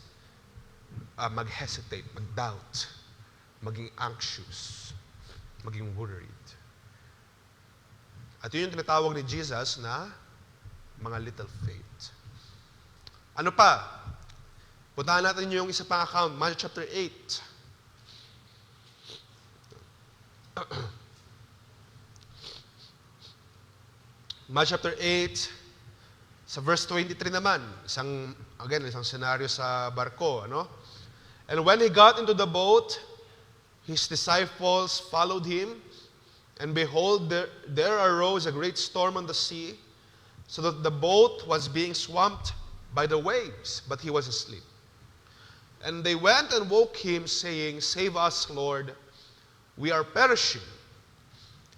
mag-hesitate, mag-doubt, maging anxious, maging worried. At yun yung tinatawag ni Jesus na mga little faith. Ano pa? Puntahan natin yung isa pang account, Matthew chapter 8. Matthew chapter 8, sa verse 23 naman, isang scenario sa barko, ano? And when he got into the boat, his disciples followed him, and behold, there arose a great storm on the sea, so that the boat was being swamped by the waves, but he was asleep. And they went and woke him, saying, Save us, Lord, we are perishing.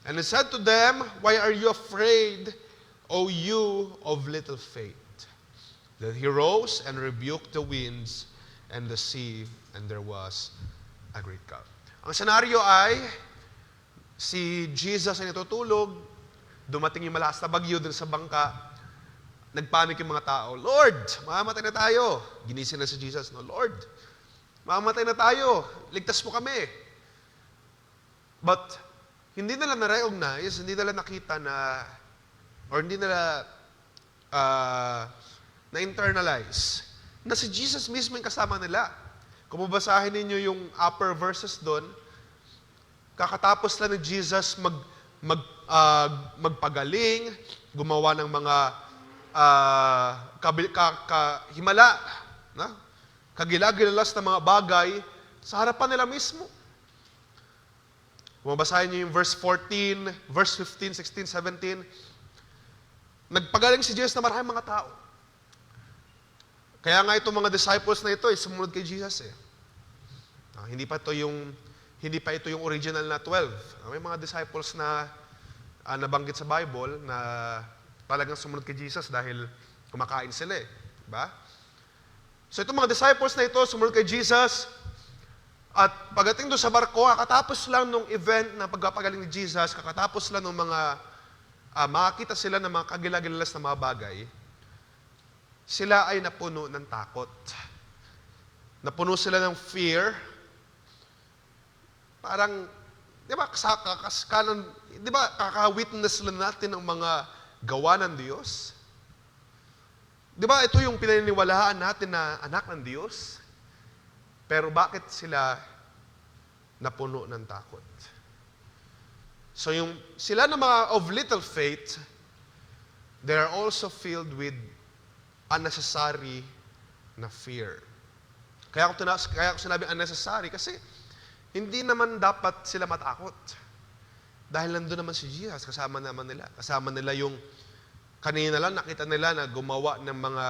And he said to them, Why are you afraid, O you of little faith? Then he rose and rebuked the winds and the sea, and there was a great calm. Ang senaryo ay, si Jesus ay natutulog, dumating yung malakas na bagyo dun sa bangka, nagpanik yung mga tao, Lord, mamamatay na tayo. Ginising na si Jesus, no, Lord, mamamatay na tayo, ligtas mo kami. But, hindi nila na-recognize, hindi nila nakita na, or hindi nila na-internalize, na si Jesus mismo yung kasama nila. Kung mabasahin ninyo yung upper verses doon, kakatapos lang ni Jesus magpagaling, gumawa ng mga himala, kagilagilas na mga bagay sa harapan nila mismo. Kung mabasahin niyo yung verse 14, verse 15, 16, 17, nagpagaling si Jesus na maraming mga tao. Kaya nga itong mga disciples na ito ay sumunod kay Jesus Hindi pa ito yung original na 12. May mga disciples na nabanggit sa Bible na talagang sumunod kay Jesus dahil kumakain sila Diba? So itong mga disciples na ito sumunod kay Jesus, at pagdating doon sa barko, kakatapos lang nung event na pagpapagaling ni Jesus, kakatapos lang nung mga makakita sila ng mga kagilagilas na mga bagay, sila ay napuno ng takot. Napuno sila ng fear. Parang, di ba, kaka-witness lang natin ng mga gawa ng Diyos? Di ba, ito yung pinaniniwalaan natin na anak ng Diyos? Pero bakit sila napuno ng takot? So sila na mga of little faith, they are also filled with unnecessary na fear. Kaya ko sinabi unnecessary kasi hindi naman dapat sila matakot. Dahil nandun naman si Jesus, kasama naman nila. Kasama nila yung kanina lang nakita nila na gumawa ng mga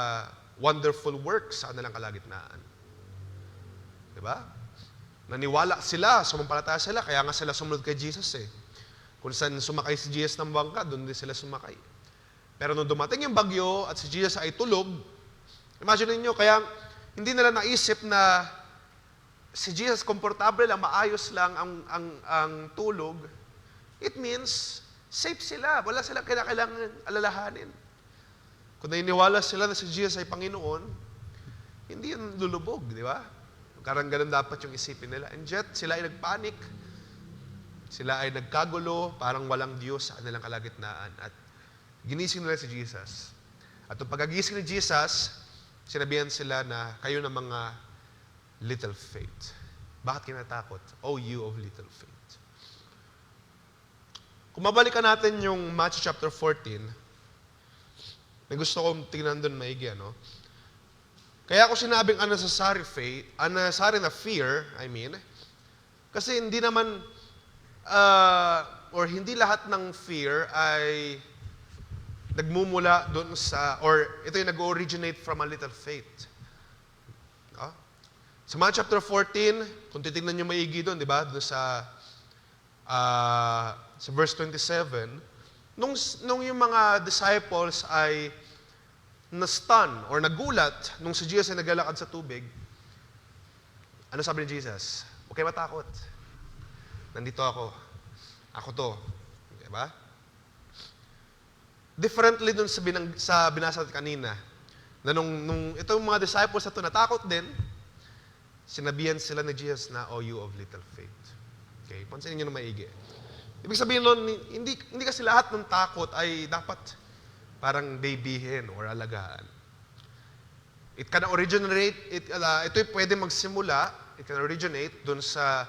wonderful works sa kanilang kalagitnaan. Diba? Naniwala sila, sumampalataya sila, kaya nga sila sumunod kay Jesus Kung saan sumakay si Jesus ng bangka, doon din sila sumakay. Pero nung dumating yung bagyo at si Jesus ay tulog, imagine niyo, kaya hindi nila naisip na si Jesus komportable lang, maayos lang ang tulog, it means safe sila. Wala silang kailangan alalahanin. Kung naniniwala sila na si Jesus ay Panginoon, hindi yun lulubog, di ba? Karang ganun dapat yung isipin nila. And yet, sila ay nagpanik. Sila ay nagkagulo, parang walang Diyos sa kanilang kalagitnaan. At ginising nila si Jesus. At yung pagkagising ni Jesus, sinabihan sila na kayo na mga little faith. Bakit kinatakot? Oh, you of little faith. Kung mabalikan natin yung Matthew chapter 14, may gusto kong tingnan doon maigi, ano? Kaya ako sinabing unnecessary na fear, kasi hindi naman, or hindi lahat ng fear ay nagmumula doon sa, or ito yung nag-originate from a little faith. Sa Matthew chapter 14, kung titignan nyo maigi doon, di ba? Doon sa verse 27, nung yung mga disciples ay na-stun or nagulat nung si Jesus ay naglalakad sa tubig, ano sabi ni Jesus? Huwag kayo matakot. Nandito ako. Ako to. Di ba? Differently dun sa binasa kanina, na nung itong mga disciples na ito natakot din, sinabihan sila ni Jesus na, oh, you of little faith. Okay? Pansinin nyo na maigi. Ibig sabihin nun, hindi kasi lahat ng takot ay dapat parang babyhin or alagaan. It can originate, ito'y pwede magsimula, it can originate dun sa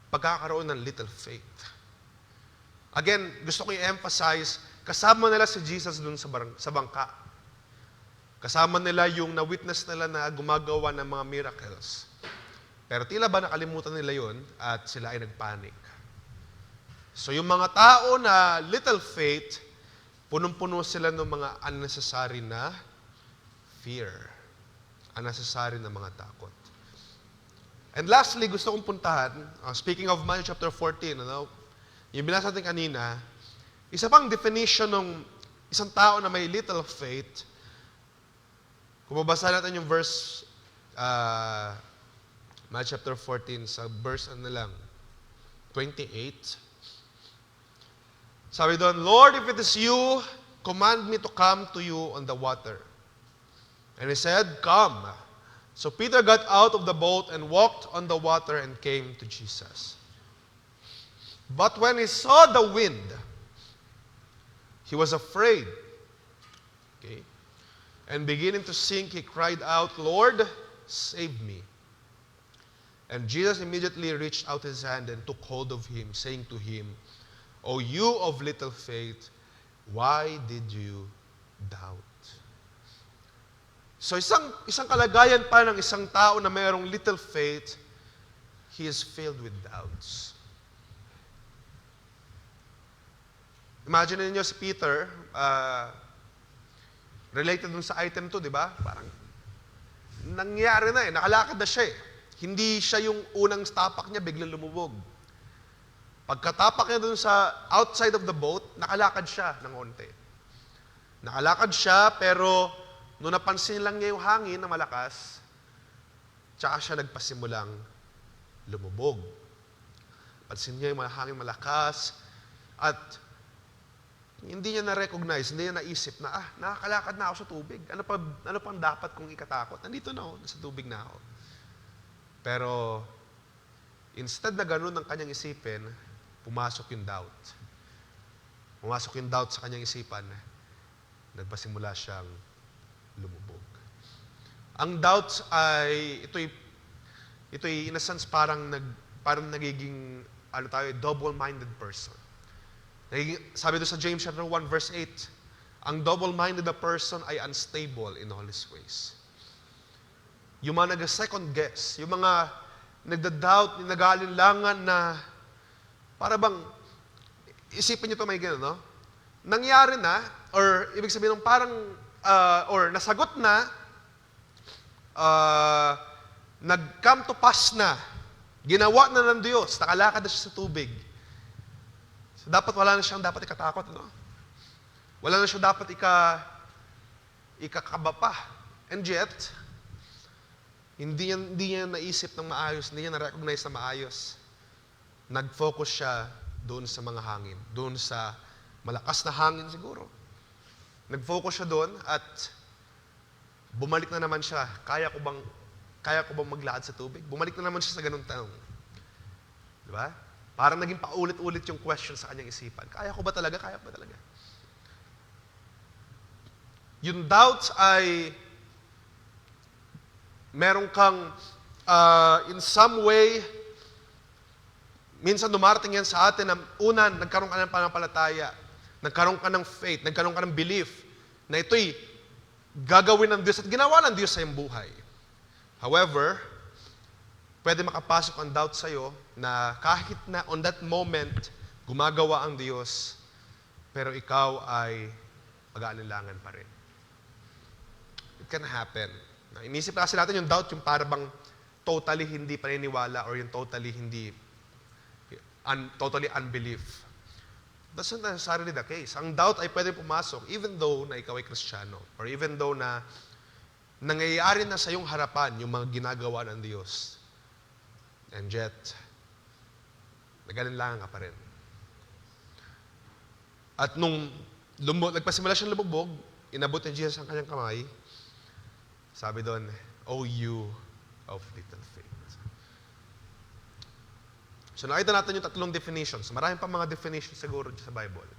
pagkakaroon ng little faith. Again, gusto ko i-emphasize, kasama nila si Jesus dun sa bangka. Kasama nila yung na-witness nila na gumagawa ng mga miracles. Pero tila ba nakalimutan nila yun at sila ay nagpanik. So yung mga tao na little faith, punong-puno sila ng mga unnecessary na fear. Unnecessary na mga takot. And lastly, gusto kong puntahan, speaking of Matthew chapter 14, yung binasa natin kanina, isa pang definition ng isang tao na may little faith, kung mabasa natin yung verse, Matthew chapter 14, sa verse 28, sabi doon, Lord, if it is you, command me to come to you on the water. And he said, come. So Peter got out of the boat and walked on the water and came to Jesus. But when he saw the wind, he was afraid. Okay? And beginning to sink, he cried out, Lord, save me. And Jesus immediately reached out his hand and took hold of him, saying to him, O you of little faith, why did you doubt? So isang kalagayan pa ng isang tao na mayroong little faith, he is filled with doubts. Imagine niyo si Peter, related dun sa item to, di ba? Parang nangyari na nakalakad na siya Hindi siya yung unang tapak niya, biglang lumubog. Pagkatapak niya dun sa outside of the boat, nakalakad siya ng onte. Nakalakad siya, pero nung napansin lang niya yung hangin na malakas, tsaka siya nagpasimulang lumubog. Pansin niya yung hangin malakas, at hindi niya na-recognize, hindi niya naisip na, nakakalakad na ako sa tubig. Ano pang dapat kong ikatakot? Nandito na ako, nasa tubig na ako. Pero, instead na ganun ang kanyang isipin, pumasok yung doubt. Pumasok yung doubt sa kanyang isipan, nagpasimula siyang lumubog. Ang doubts ay, ito'y in a sense parang nagiging, double-minded person. Sabi doon sa James chapter 1 verse 8, ang double-minded na person ay unstable in all his ways. Yung mga nag-second guess, yung mga nagda-doubt, nag-aalinlangan na para bang, isipin nyo ito may gano'n, no? Nangyari na, or ibig sabihin ng parang, or nasagot na, nag-come to pass na, ginawa na ng Diyos, nakalakad na siya sa tubig. So, dapat wala na siyang dapat ikatakot, no? Wala na siyang dapat ikakaba pa. And yet, hindi niya naisip ng maayos, hindi niya na-recognize na maayos. Nag-focus siya doon sa mga hangin, doon sa malakas na hangin siguro. Nag-focus siya doon at bumalik na naman siya. Kaya ko bang maglakad sa tubig? Bumalik na naman siya sa ganung tanong. Di ba? Parang naging paulit-ulit yung question sa kanyang isipan. Kaya ko ba talaga? Kaya ko ba talaga? Yung doubts ay meron kang in some way, minsan dumarating yan sa atin na una, nagkaroon ka ng pananampalataya, nagkaroon ka ng faith, nagkaroon ka ng belief na ito'y gagawin ng Diyos at ginawa ng Diyos sa iyong buhay. However, pwede makapasok ang doubt sa iyo na kahit na on that moment, gumagawa ang Diyos, pero ikaw ay mag-aalinlangan pa rin. It can happen. Inisip na kasi natin yung doubt, yung parang totally hindi paniniwala or yung totally totally unbelief. That's not necessarily the case. Ang doubt ay pwede pumasok even though na ikaw ay Kristiyano or even though na nangyayari na sa iyong harapan yung mga ginagawa ng Diyos. And yet, nag-alinlangan ka pa rin. At nung nagpasimula siyang lumubog, inabot ni Jesus ang kanyang kamay, sabi doon, "O you of little faith." So nakita natin yung tatlong definitions. Maraming pa mga definitions siguro sa Bible.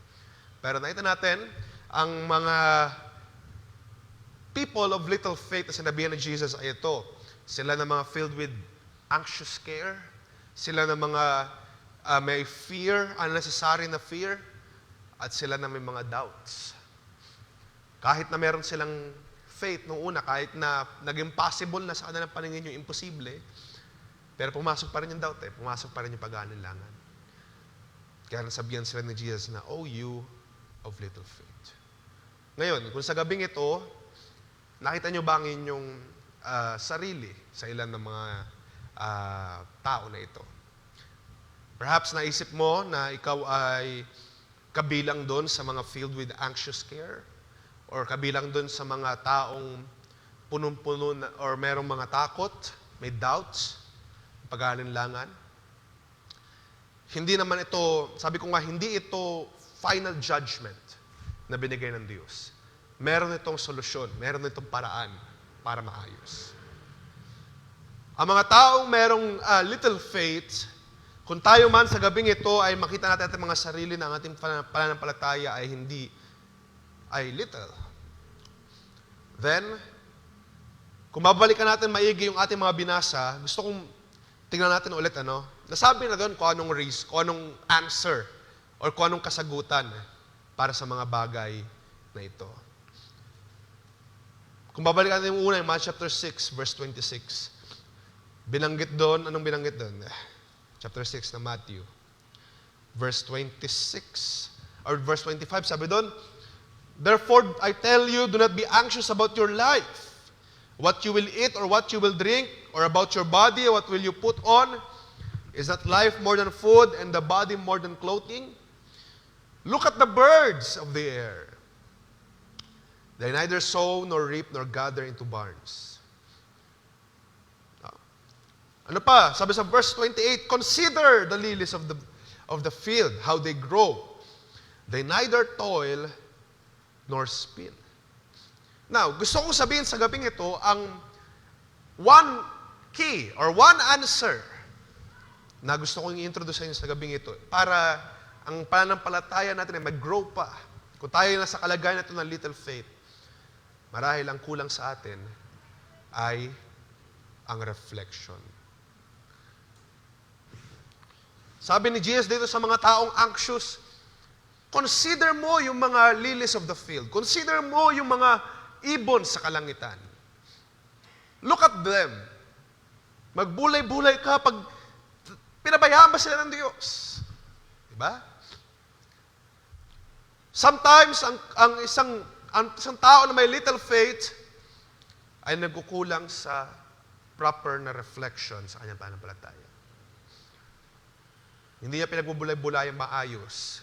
Pero nakita natin ang mga people of little faith na sinabihan ni Jesus ay ito. Sila na mga filled with anxious care. Sila na mga may fear, unnecessary na fear. At sila na may mga doubts. Kahit na meron silang faith nung una, kahit na naging possible na sa kanilang paningin yung imposible, pero pumasok pa rin yung doubt pumasok pa rin yung pag-aalinlangan. Kaya nasabihan sila ni Jesus na, "O you of little faith." Ngayon, kung sa gabing ito, nakita nyo ba ang inyong sarili sa ilan ng mga tao na ito? Perhaps naisip mo na ikaw ay kabilang doon sa mga filled with anxious care or kabilang doon sa mga taong punong-puno na, or merong mga takot, may doubts, pag-aalinlangan. Hindi naman ito, sabi ko nga, hindi ito final judgment na binigay ng Diyos. Meron itong solusyon, meron itong paraan para maayos. Ang mga taong merong little faith, kung tayo man sa gabing ito ay makita natin ating mga sarili na ang ating pananampalataya ay ay little. Then, kung babalikan natin maigi yung ating mga binasa, gusto kong tingnan natin ulit, nasabi na doon kung anong risk, kung anong answer, or kung anong kasagutan para sa mga bagay na ito. Kung babalikan natin yung una, yung Matthew chapter 6, verse 26, binanggit doon, anong binanggit doon? Chapter 6 na Matthew. Verse 26, or verse 25, sabi doon, "Therefore, I tell you, do not be anxious about your life, what you will eat or what you will drink, or about your body, what will you put on? Is not life more than food and the body more than clothing? Look at the birds of the air. They neither sow nor reap nor gather into barns." Ano pa? Sabi sa verse 28, "Consider the lilies of the field, how they grow. They neither toil nor spin." Now, gusto kong sabihin sa gabing ito, ang one key or one answer na gusto kong i-introduce sa inyo sa gabing ito para ang pananampalataya natin ay mag-grow pa. Kung tayo nasa kalagayan natin ng little faith, marahil ang kulang sa atin ay ang reflection. Sabi ni Jesus dito sa mga taong anxious, consider mo yung mga lilies of the field. Consider mo yung mga ibon sa kalangitan. Look at them. Magbulay-bulay ka pag pinabayaan ba sila ng Diyos? Diba? Sometimes, ang isang tao na may little faith ay nagkukulang sa proper na reflection sa kanyang pananampalataya. Hindi niya pinagbubulay-bulay ang maayos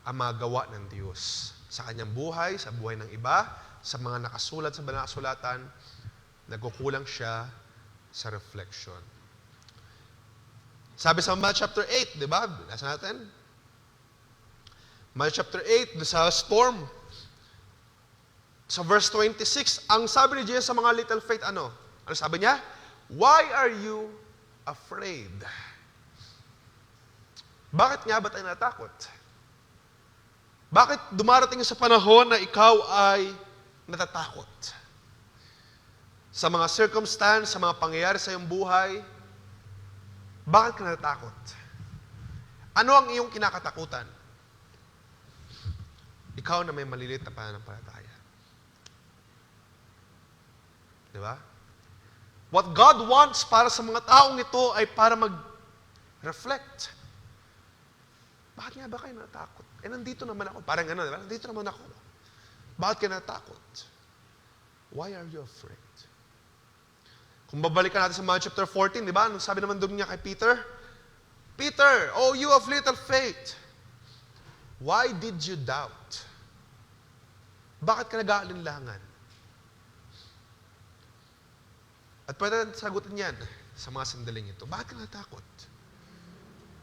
ang mga gawa ng Diyos sa kanyang buhay, sa buhay ng iba, sa mga nakasulat sa banal na kasulatan, nagkukulang siya sa reflection. Sabi sa Matthew chapter 8, di ba? Nasa natin? Matthew chapter 8, doon sa storm. Sa verse 26, ang sabi ni Jesus sa mga little faith, ano? Ano sabi niya? Why are you afraid? Bakit nga ba tayo natakot? Bakit dumarating sa panahon na ikaw ay natatakot? Sa mga circumstance, sa mga pangyayari sa iyong buhay, bakit ka natatakot? Ano ang iyong kinakatakutan? Ikaw na may maliliit na pananampalataya. Di ba? What God wants para sa mga taong ito ay para mag-reflect. Bakit nga ba kayo natakot? Nandito naman ako. Parang gano'n, di ba? Nandito naman ako. Bakit ka natakot? Why are you afraid? Kung babalikan natin sa Matthew chapter 14, di ba? Anong sabi naman doon niya kay Peter? Peter, oh you of little faith, why did you doubt? Bakit ka nag-aalinlangan? At pwede natin sagutin yan sa mga sandaling ito. Bakit ka natakot?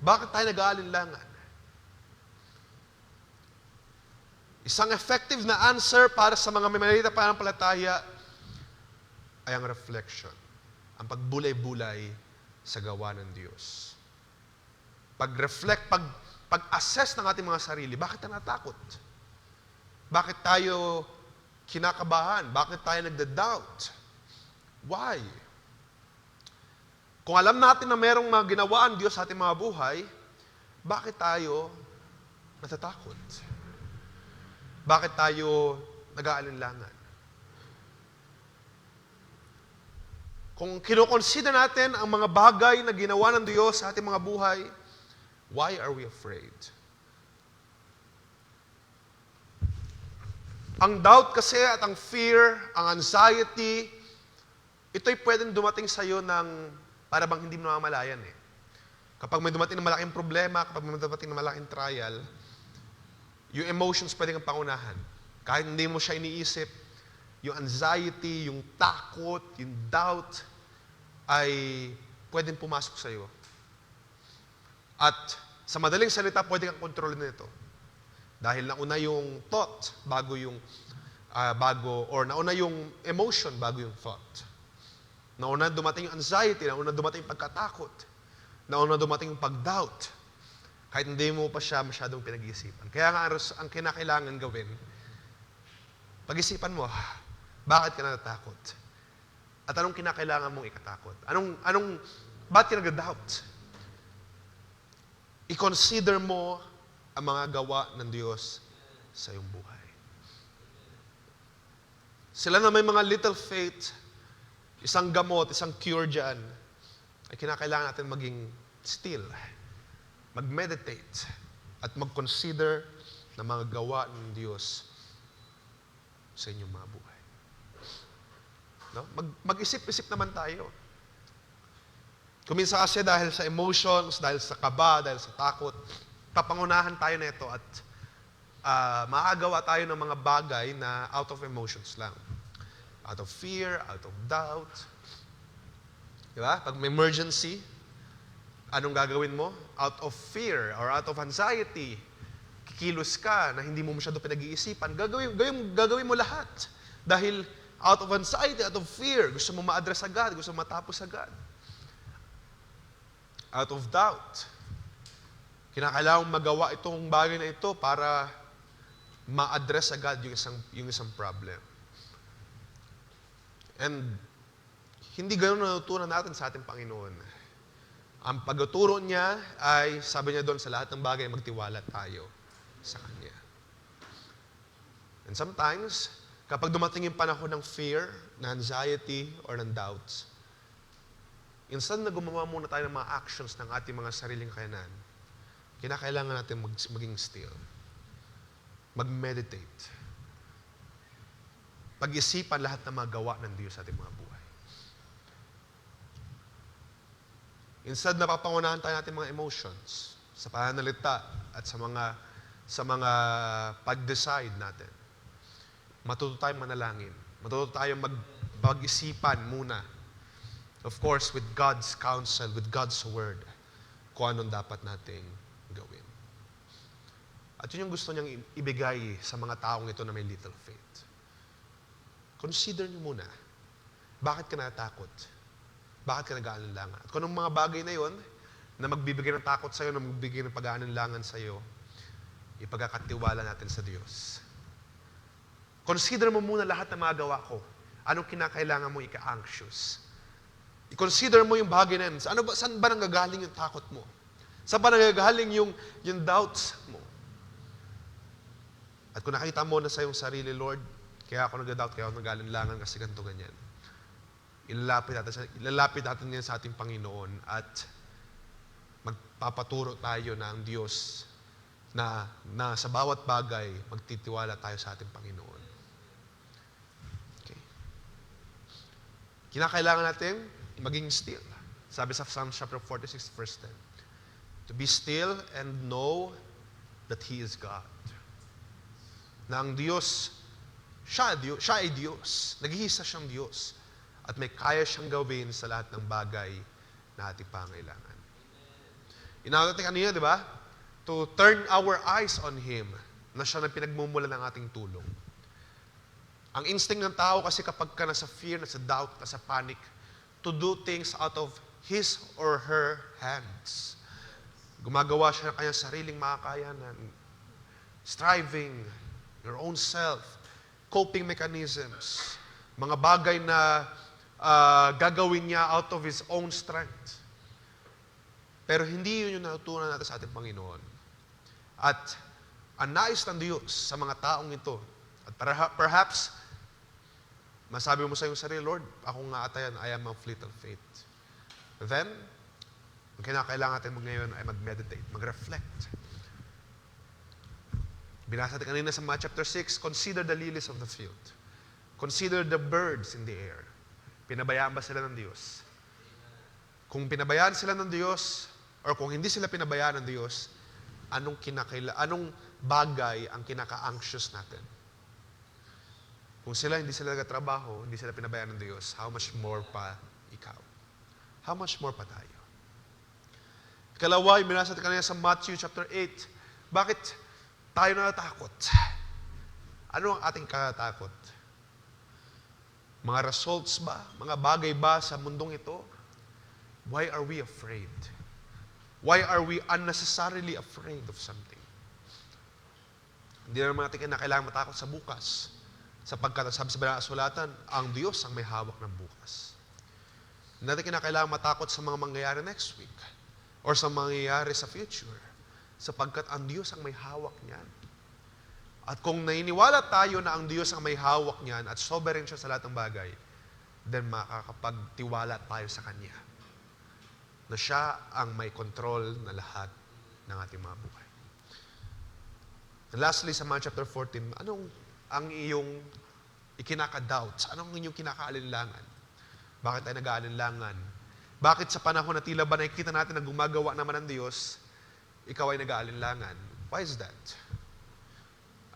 Bakit tayo nag-aalinlangan? Isang effective na answer para sa mga may maliit na pananampalataya ay ang reflection. Ang pagbulay-bulay sa gawa ng Diyos. Pag-reflect, pag-assess ng ating mga sarili. Bakit tayo natakot? Bakit tayo kinakabahan? Bakit tayo nagda-doubt? Why? Kung alam natin na merong mga ginawa ang Diyos sa ating mga buhay, bakit tayo natatakot? Bakit tayo nag-aalinlangan? Kung kinoconsider natin ang mga bagay na ginawa ng Diyos sa ating mga buhay, why are we afraid? Ang doubt kasi at ang fear, ang anxiety, ito'y pwedeng dumating sa iyo ng para bang hindi mo namamalayan eh. Kapag may dumating na malaking problema, kapag may dumating na malaking trial, yung emotions pwedeng pangunahan. Kahit hindi mo siya iniisip, yung anxiety, yung takot, yung doubt, ay pwedeng pumasok sa iyo. At sa madaling salita, pwede kang kontrolin nito. Dahil nauna yung thought nauna yung emotion bago yung thought. Nauna dumating yung anxiety, nauna dumating yung pagkatakot, nauna dumating yung pag-doubt. Kahit hindi mo pa siya masyadong pinag-iisipan. Kaya nga ang kinakailangan gawin, pag-isipan mo, bakit ka natatakot? At anong kinakailangan mong ikatakot? Bakit ka nag-doubt? I-consider mo ang mga gawa ng Diyos sa iyong buhay. Sila na may mga little faith, isang gamot, isang cure dyan, ay kinakailangan natin maging still, mag-meditate, at mag-consider ng mga gawa ng Diyos sa inyong mga buhay. No? Mag-isip-isip naman tayo. Kuminsan kasi dahil sa emotions, dahil sa kaba, dahil sa takot, papangunahan tayo nito at maagawa tayo ng mga bagay na out of emotions lang. Out of fear, out of doubt. Diba? Pag may emergency, anong gagawin mo? Out of fear or out of anxiety, kikilos ka na hindi mo masyado pinag-iisipan, gagawin mo lahat. Dahil out of anxiety, out of fear, gusto mo ma-address agad, gusto mo matapos agad. Out of doubt, kinakailangan magawa itong bagay na ito para ma-address agad yung isang problem. And hindi ganoon natutunan natin sa ating Panginoon. Ang pagtuturo niya ay, sabi niya doon, sa lahat ng bagay, magtiwala tayo sa Kanya. And sometimes, kapag dumating yung panahon ng fear, ng anxiety, or ng doubts, instead na gumawa muna tayo ng mga actions ng ating mga sariling kakayanan, kinakailangan natin maging still. Mag-meditate. Pag-isipan lahat ng mga gawa ng Diyos sa ating mga buhay. Instead na papangunahan tayo natin mga emotions sa pananalita at sa mga pag-decide natin. Matuto tayong manalangin. Matuto tayong mag-isipan muna. Of course, with God's counsel, with God's word, kung anong dapat nating gawin. At yun yung gusto niyang ibigay sa mga taong ito na may little faith. Consider niyo muna, bakit ka natatakot? Bakit ka nag-aalinlangan? At kung anong mga bagay na yon na magbibigay ng takot sa'yo, na magbibigay ng pag-aalinlangan sa'yo, ipagkakatiwala natin sa Diyos. Consider mo muna lahat ng mga gawa ko. Anong kinakailangan mo ika-anxious? I-consider mo yung bagay na yun. Saan ba nanggagaling yung takot mo? Saan ba nanggagaling yung doubts mo? At kung nakita mo na sa iyong sarili, Lord, kaya ako nag-doubt, kaya ako nag-alinlangan kasi ganito ganyan. Ilalapit natin yan sa ating Panginoon at magpapaturo tayo na ang Diyos na sa bawat bagay, magtitiwala tayo sa ating Panginoon. Okay. Kinakailangan natin maging still. Sabi sa Psalm chapter 46, verse 10, to be still and know that He is God. Na ang Diyos, siya ay Diyos. Nag-iisa siyang Diyos. At may kaya siyang gawin sa lahat ng bagay na ating pangailangan. Inawag natin kanina, di ba? To turn our eyes on Him, na siya na pinagmumula ng ating tulong. Ang instinct ng tao kasi kapag ka nasa fear, nasa doubt, nasa panic, to do things out of his or her hands. Gumagawa siya ng kanyang sariling makakayanan. Striving, your own self, coping mechanisms, mga bagay na gagawin niya out of his own strength. Pero hindi yun yung natutunan natin sa ating Panginoon. At ang nais ng Diyos sa mga taong ito, at perhaps, masabi mo sa iyong sarili, Lord, ako nga atayan, I am of little faith. Then, ang kinakailangan natin ngayon ay mag-meditate, mag-reflect. Binasa natin kanina sa Matthew chapter 6, consider the lilies of the field. Consider the birds in the air. Pinabayaan ba sila ng Diyos? Kung pinabayaan sila ng Diyos, or kung hindi sila pinabayaan ng Diyos, anong bagay ang kinaka-anxious natin? Kung hindi sila nagtatrabaho, hindi sila pinabayaan ng Diyos, how much more pa ikaw? How much more pa tayo? Ikalawa, yung binasa natin kanina sa Matthew chapter 8, bakit tayo natatakot? Ano ang ating katatakot? Mga results ba? Mga bagay ba sa mundong ito? Why are we afraid? Why are we unnecessarily afraid of something? Hindi naman natin kailangan matakot sa bukas. Sapagkat sabi sa Banal na Kasulatan, ang Diyos ang may hawak ng bukas. Hindi natin kinakailangan matakot sa mga mangyayari next week or sa mangyayari sa future. Sapagkat ang Diyos ang may hawak niyan. At kung naniniwala tayo na ang Diyos ang may hawak niyan at sovereign siya sa lahat ng bagay, then makakapagtiwala tayo sa Kanya. Na siya ang may control na lahat ng ating mga buhay. And lastly, sa Matthew chapter 14, anong ang iyong ikinaka-doubts? Anong inyong kinakaalinlangan? Bakit tayo nag-aalinlangan? Bakit sa panahon na tila ba nakikita natin na gumagawa naman ng Diyos, ikaw ay nag-aalinlangan? Why is that?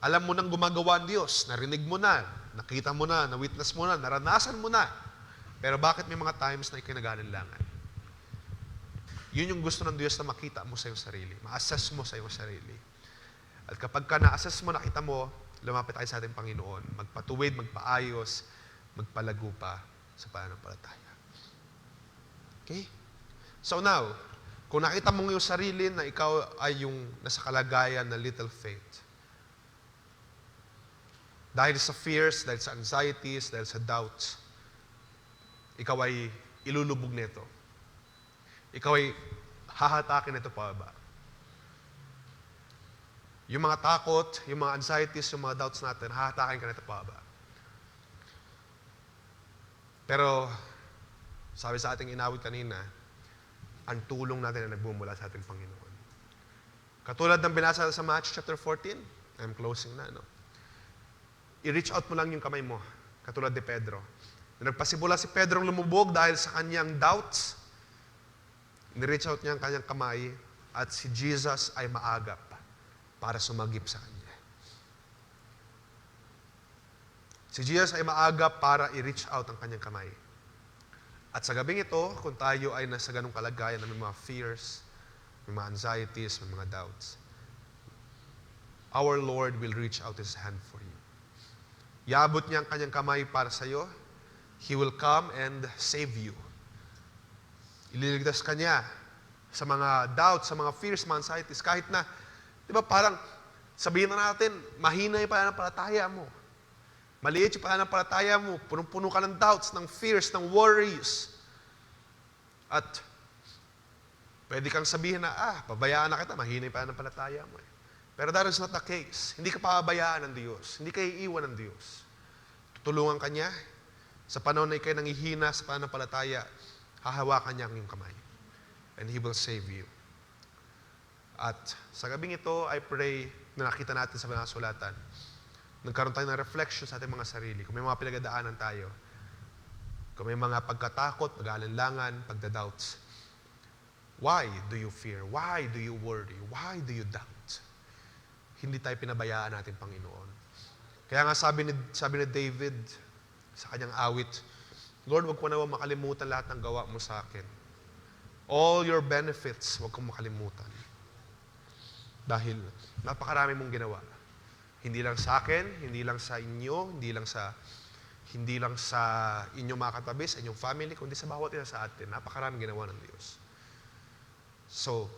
Alam mo nang gumagawa ang Diyos, narinig mo na, nakita mo na, na-witness mo na, naranasan mo na. Pero bakit may mga times na ikaw nag-aalinlangan? Yun yung gusto ng Diyos na makita mo sa iyong sarili, ma-assess mo sa iyong sarili. At kapag ka na-assess mo, nakita mo, lumapit tayo sa ating Panginoon, magpatuwid, magpaayos, magpalago pa sa pananampalataya. Okay? So now, kung nakita mo yung sarili na ikaw ay yung nasa kalagayan na little faith, dahil sa fears, dahil sa anxieties, dahil sa doubts, ikaw ay ilulubog nito. Ikaw ay hahatakin nito pababa. Yung mga takot, yung mga anxieties, yung mga doubts natin, hahatakin ka nito pababa. Pero, sabi sa ating inawit kanina, ang tulong natin na nagbumula sa ating Panginoon. Katulad ng binasa sa Matthew chapter 14, I'm closing na, no? I-reach out mo lang yung kamay mo, katulad ni Pedro. Nagpasimula si Pedro lumubog dahil sa kanyang doubts. Ni-reach out niya ang kanyang kamay at si Jesus ay maagap para sumagip sa kanya. Si Jesus ay maagap para i-reach out ang kanyang kamay. At sa gabing ito, kung tayo ay nasa ganung kalagayan na may mga fears, may mga anxieties, may mga doubts, our Lord will reach out His hand for you. Iabot niya ang kanyang kamay para sa iyo. He will come and save you. Ililigtas ka niya sa mga doubts, sa mga fears, mga anxieties. Kahit na, di ba parang sabihin na natin, mahina yung pananampalataya mo. Maliit yung pananampalataya mo. Punong-puno ka ng doubts, ng fears, ng worries. At pwede kang sabihin na, pabayaan na kita, mahina yung pananampalataya mo. Pero that is not the case. Hindi ka pababayaan ng Diyos. Hindi ka iiwan ng Diyos. Tutulungan ka niya. Sa panahon na ikay nangihina sa pananampalataya, hahawakan niya ang iyong kamay. And He will save you. At sa gabing ito, I pray na nakita natin sa mga sulatan, nagkaroon tayo ng reflection sa ating mga sarili. Kung may mga pinagdadaanan tayo, kung may mga pagkatakot, pag-aalinlangan, pagda-doubts, why do you fear? Why do you worry? Why do you doubt? Hindi tayo pinabayaan natin, Panginoon. Kaya nga sabi ni David sa kanyang awit, Lord, wag ko na makalimutan lahat ng gawa mo sa akin. All your benefits, wag kong makalimutan. Dahil napakarami mong ginawa. Hindi lang sa akin, hindi lang sa inyo, hindi lang sa inyong mga katabi, sa inyong family, kundi sa bawat isa sa atin. Napakaraming ginawa ng Diyos. So,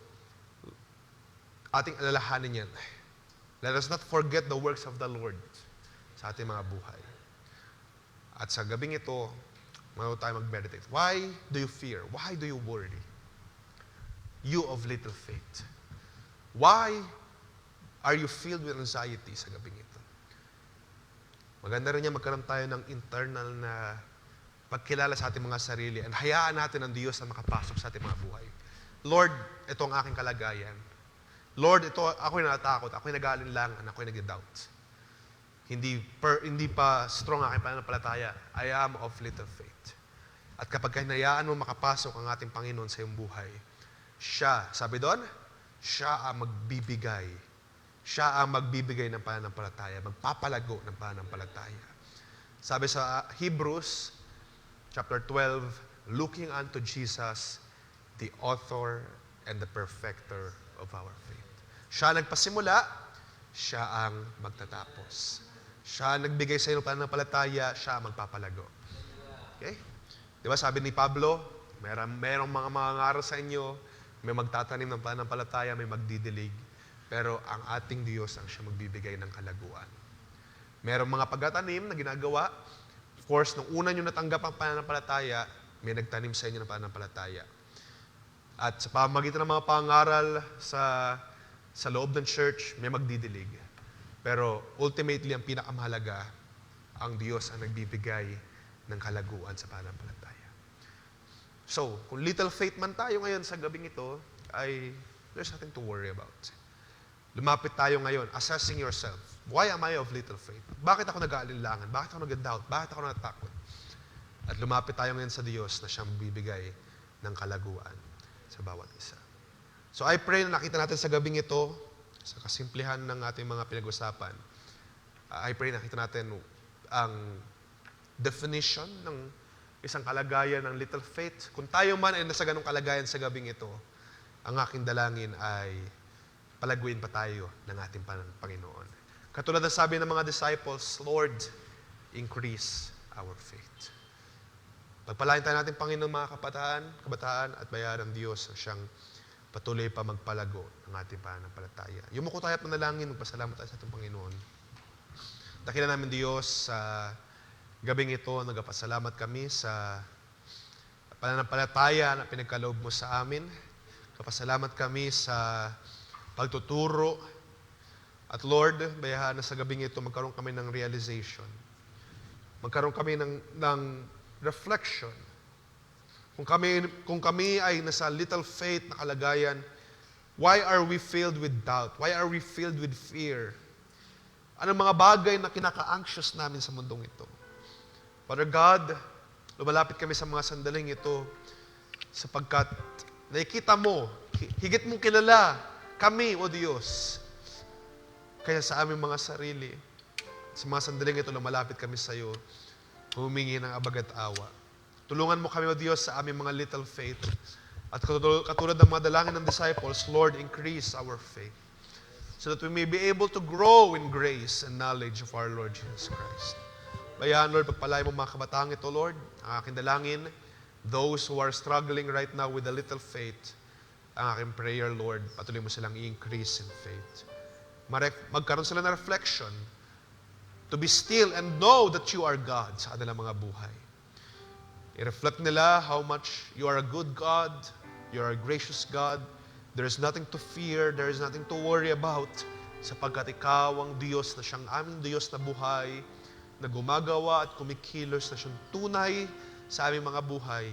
ating alalahanin yan. Let us not forget the works of the Lord sa ating mga buhay. At sa gabing ito, mayroon tayo mag-meditate. Why do you fear? Why do you worry? You of little faith. Why are you filled with anxiety sa gabing ito? Maganda rin niya magkaroon tayo ng internal na pagkilala sa ating mga sarili and hayaan natin ang Diyos na makapasok sa ating mga buhay. Lord, ito ang aking kalagayan. Lord, ito, ako'y natatakot, ako'y nag-aalinlangan, ako'y nag-doubt. Hindi pa strong aking pananampalataya. I am of little faith. At kapag hinayaan mo makapasok ang ating Panginoon sa iyong buhay, siya, sabi doon, siya ang magbibigay. Siya ang magbibigay ng pananampalataya, magpapalago ng pananampalataya. Sabi sa Hebrews, chapter 12, looking unto Jesus, the author and the perfecter of our faith. Siya nagpasimula, siya ang magtatapos. Siya nagbigay sa iyo ng pananampalataya, siya ang magpapalago. Okay? Di ba sabi ni Pablo, merong mga mangangaral sa inyo, may magtatanim ng pananampalataya, may magdidilig, pero ang ating Diyos ang siya magbibigay ng kalaguan. Merong mga pagtatanim na ginagawa, of course, nung una nyo natanggap ang pananampalataya, may nagtanim sa inyo ng pananampalataya. At sa pamagitan ng mga pangaral sa loob ng church, may magdidilig. Pero ultimately, ang pinakamahalaga, ang Diyos ang nagbibigay ng kalaguan sa pananampalataya. So, kung little faith man tayo ngayon sa gabing ito, there's nothing to worry about. Lumapit tayo ngayon, assessing yourself. Why am I of little faith? Bakit ako nag-aalinlangan? Bakit ako nag-doubt? Bakit ako natakot? At lumapit tayo ngayon sa Diyos na siyang bibigay ng kalaguan sa bawat isa. So I pray na nakita natin sa gabing ito, sa kasimplihan ng ating mga pinag-usapan, I pray na nakita natin ang definition ng isang kalagayan ng little faith. Kung tayo man ay nasa ganong kalagayan sa gabing ito, ang aking dalangin ay palaguin pa tayo ng ating Panginoon. Katulad ng sabi ng mga disciples, Lord, increase our faith. Pagpalain tayo natin, Panginoon, mga kabataan at bayaran ng Diyos ang siyang patuloy pa magpalago ng ating pananampalataya. Yumuko tayo at manalangin, magpasalamat tayo sa ating Panginoon. Dakilan namin Diyos sa gabing ito, nagpasalamat kami sa pananampalataya na pinagkaloob mo sa amin. Kapasalamat kami sa pagtuturo. At Lord, bayahan na sa gabing ito, magkaroon kami ng realization. Magkaroon kami ng reflection. Kung kami ay nasa little faith na kalagayan, why are we filled with doubt? Why are we filled with fear? Anong mga bagay na kinaka-anxious namin sa mundong ito? Father God, lumalapit kami sa mga sandaling ito sapagkat nakikita mo, higit mong kilala kami, O Diyos, kaya sa aming mga sarili. Sa mga sandaling ito, lumalapit kami sa iyo, humingi ng abag at awa. Tulungan mo kami, O Diyos, sa aming mga little faith. At katulad ng mga dalangin ng disciples, Lord, increase our faith. so that we may be able to grow in grace and knowledge of our Lord Jesus Christ. Bayan, Lord, pagpalay mo mga kabataan ito, Lord, ang aking dalangin, those who are struggling right now with a little faith, ang aking prayer, Lord, patuloy mo silang i-increase in faith. Magkaroon sila ng reflection to be still and know that you are God sa kanilang mga buhay. I-reflect nila how much you are a good God, you are a gracious God. There is nothing to fear, there is nothing to worry about, sapagkat ikaw ang Diyos na siyang aming Diyos na buhay, na gumagawa at kumikilos na siyang tunay sa aming mga buhay.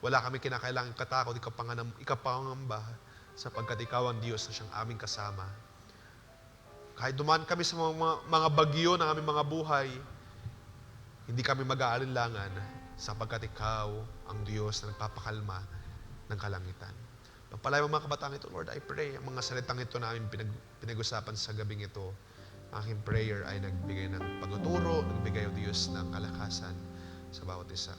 Wala kami kinakailangang katakot, ikapangamba, sapagkat ikaw ang Diyos na siyang aming kasama. Kahit dumaan kami sa mga bagyo ng aming mga buhay, hindi kami mag-aalinlangan, sapagkat ikaw ang Diyos na nagpapakalma ng kalangitan. Pagpalay mo mga kabataan ito, Lord, I pray, ang mga salitang ito na aming pinag-usapan sa gabing ito, aking prayer ay nagbigay ng pagtuturo, nagbigay o Diyos ng kalakasan sa bawat isa.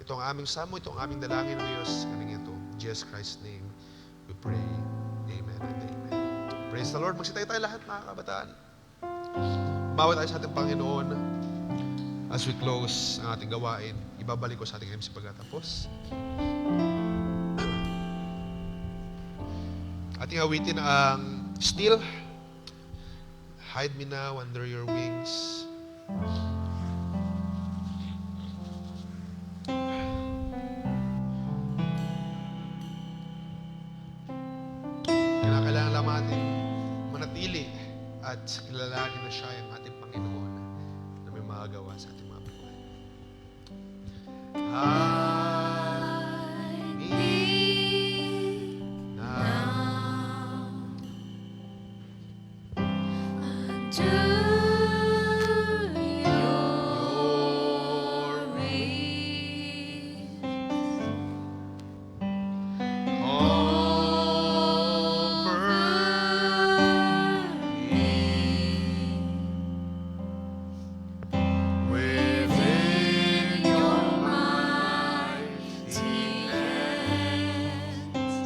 Ito ang aming samo, ito ang aming dalangin ng Diyos. Kaning ito, in Jesus Christ's name, we pray. Amen and amen. Praise the Lord. Magsitayo tayo lahat mga kabataan. Bawat tayo sa ating Panginoon. As we close ang ating gawain, ibabalik ko sa ating MC pagkatapos. Ating awitin ang Still. Hide me now under your wings. Kailangan lang natin manatili at kilalanin na siya ang ating Panginoon na may magagawa sa ating mga buhay. Hide me now To your wings, within your mighty hands.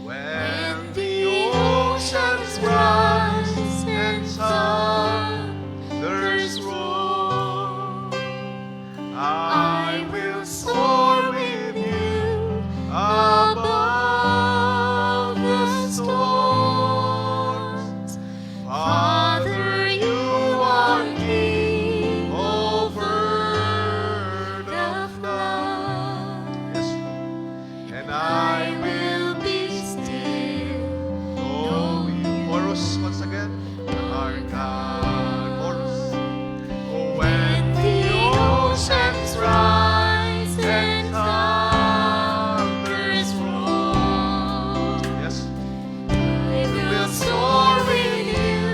When the oceans rise and thunders roar, I will soar with you above the storms. Father, you are King over the flood. Yes. And I will be still, know you. Chorus once again. Our God. Chorus. When the oceans rise and thunders roar, yes, I will soar with you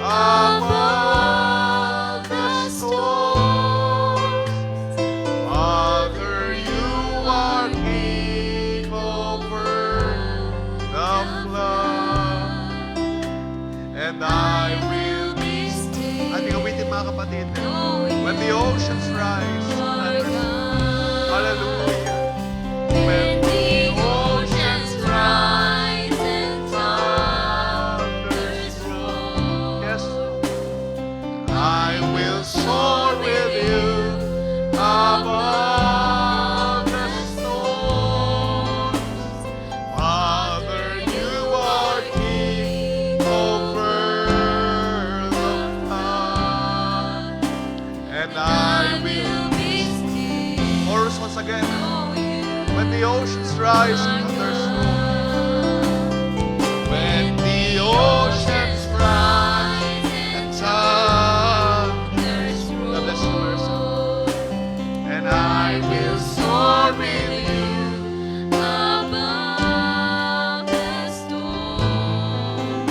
above the storms. Father, you are King over the flood, and I will be still. Ating awitin mga kapatid. When the oceans rise, hallelujah. When the oceans rise and thunders roar, Yes, I will soar with you above the storms. Father, you are King over the flood, and I will. be still, Chorus once again. know you When the oceans rise and thunders roar, when the oceans rise and thunders roar, God bless you, mercy. And I will soar with you above the storm.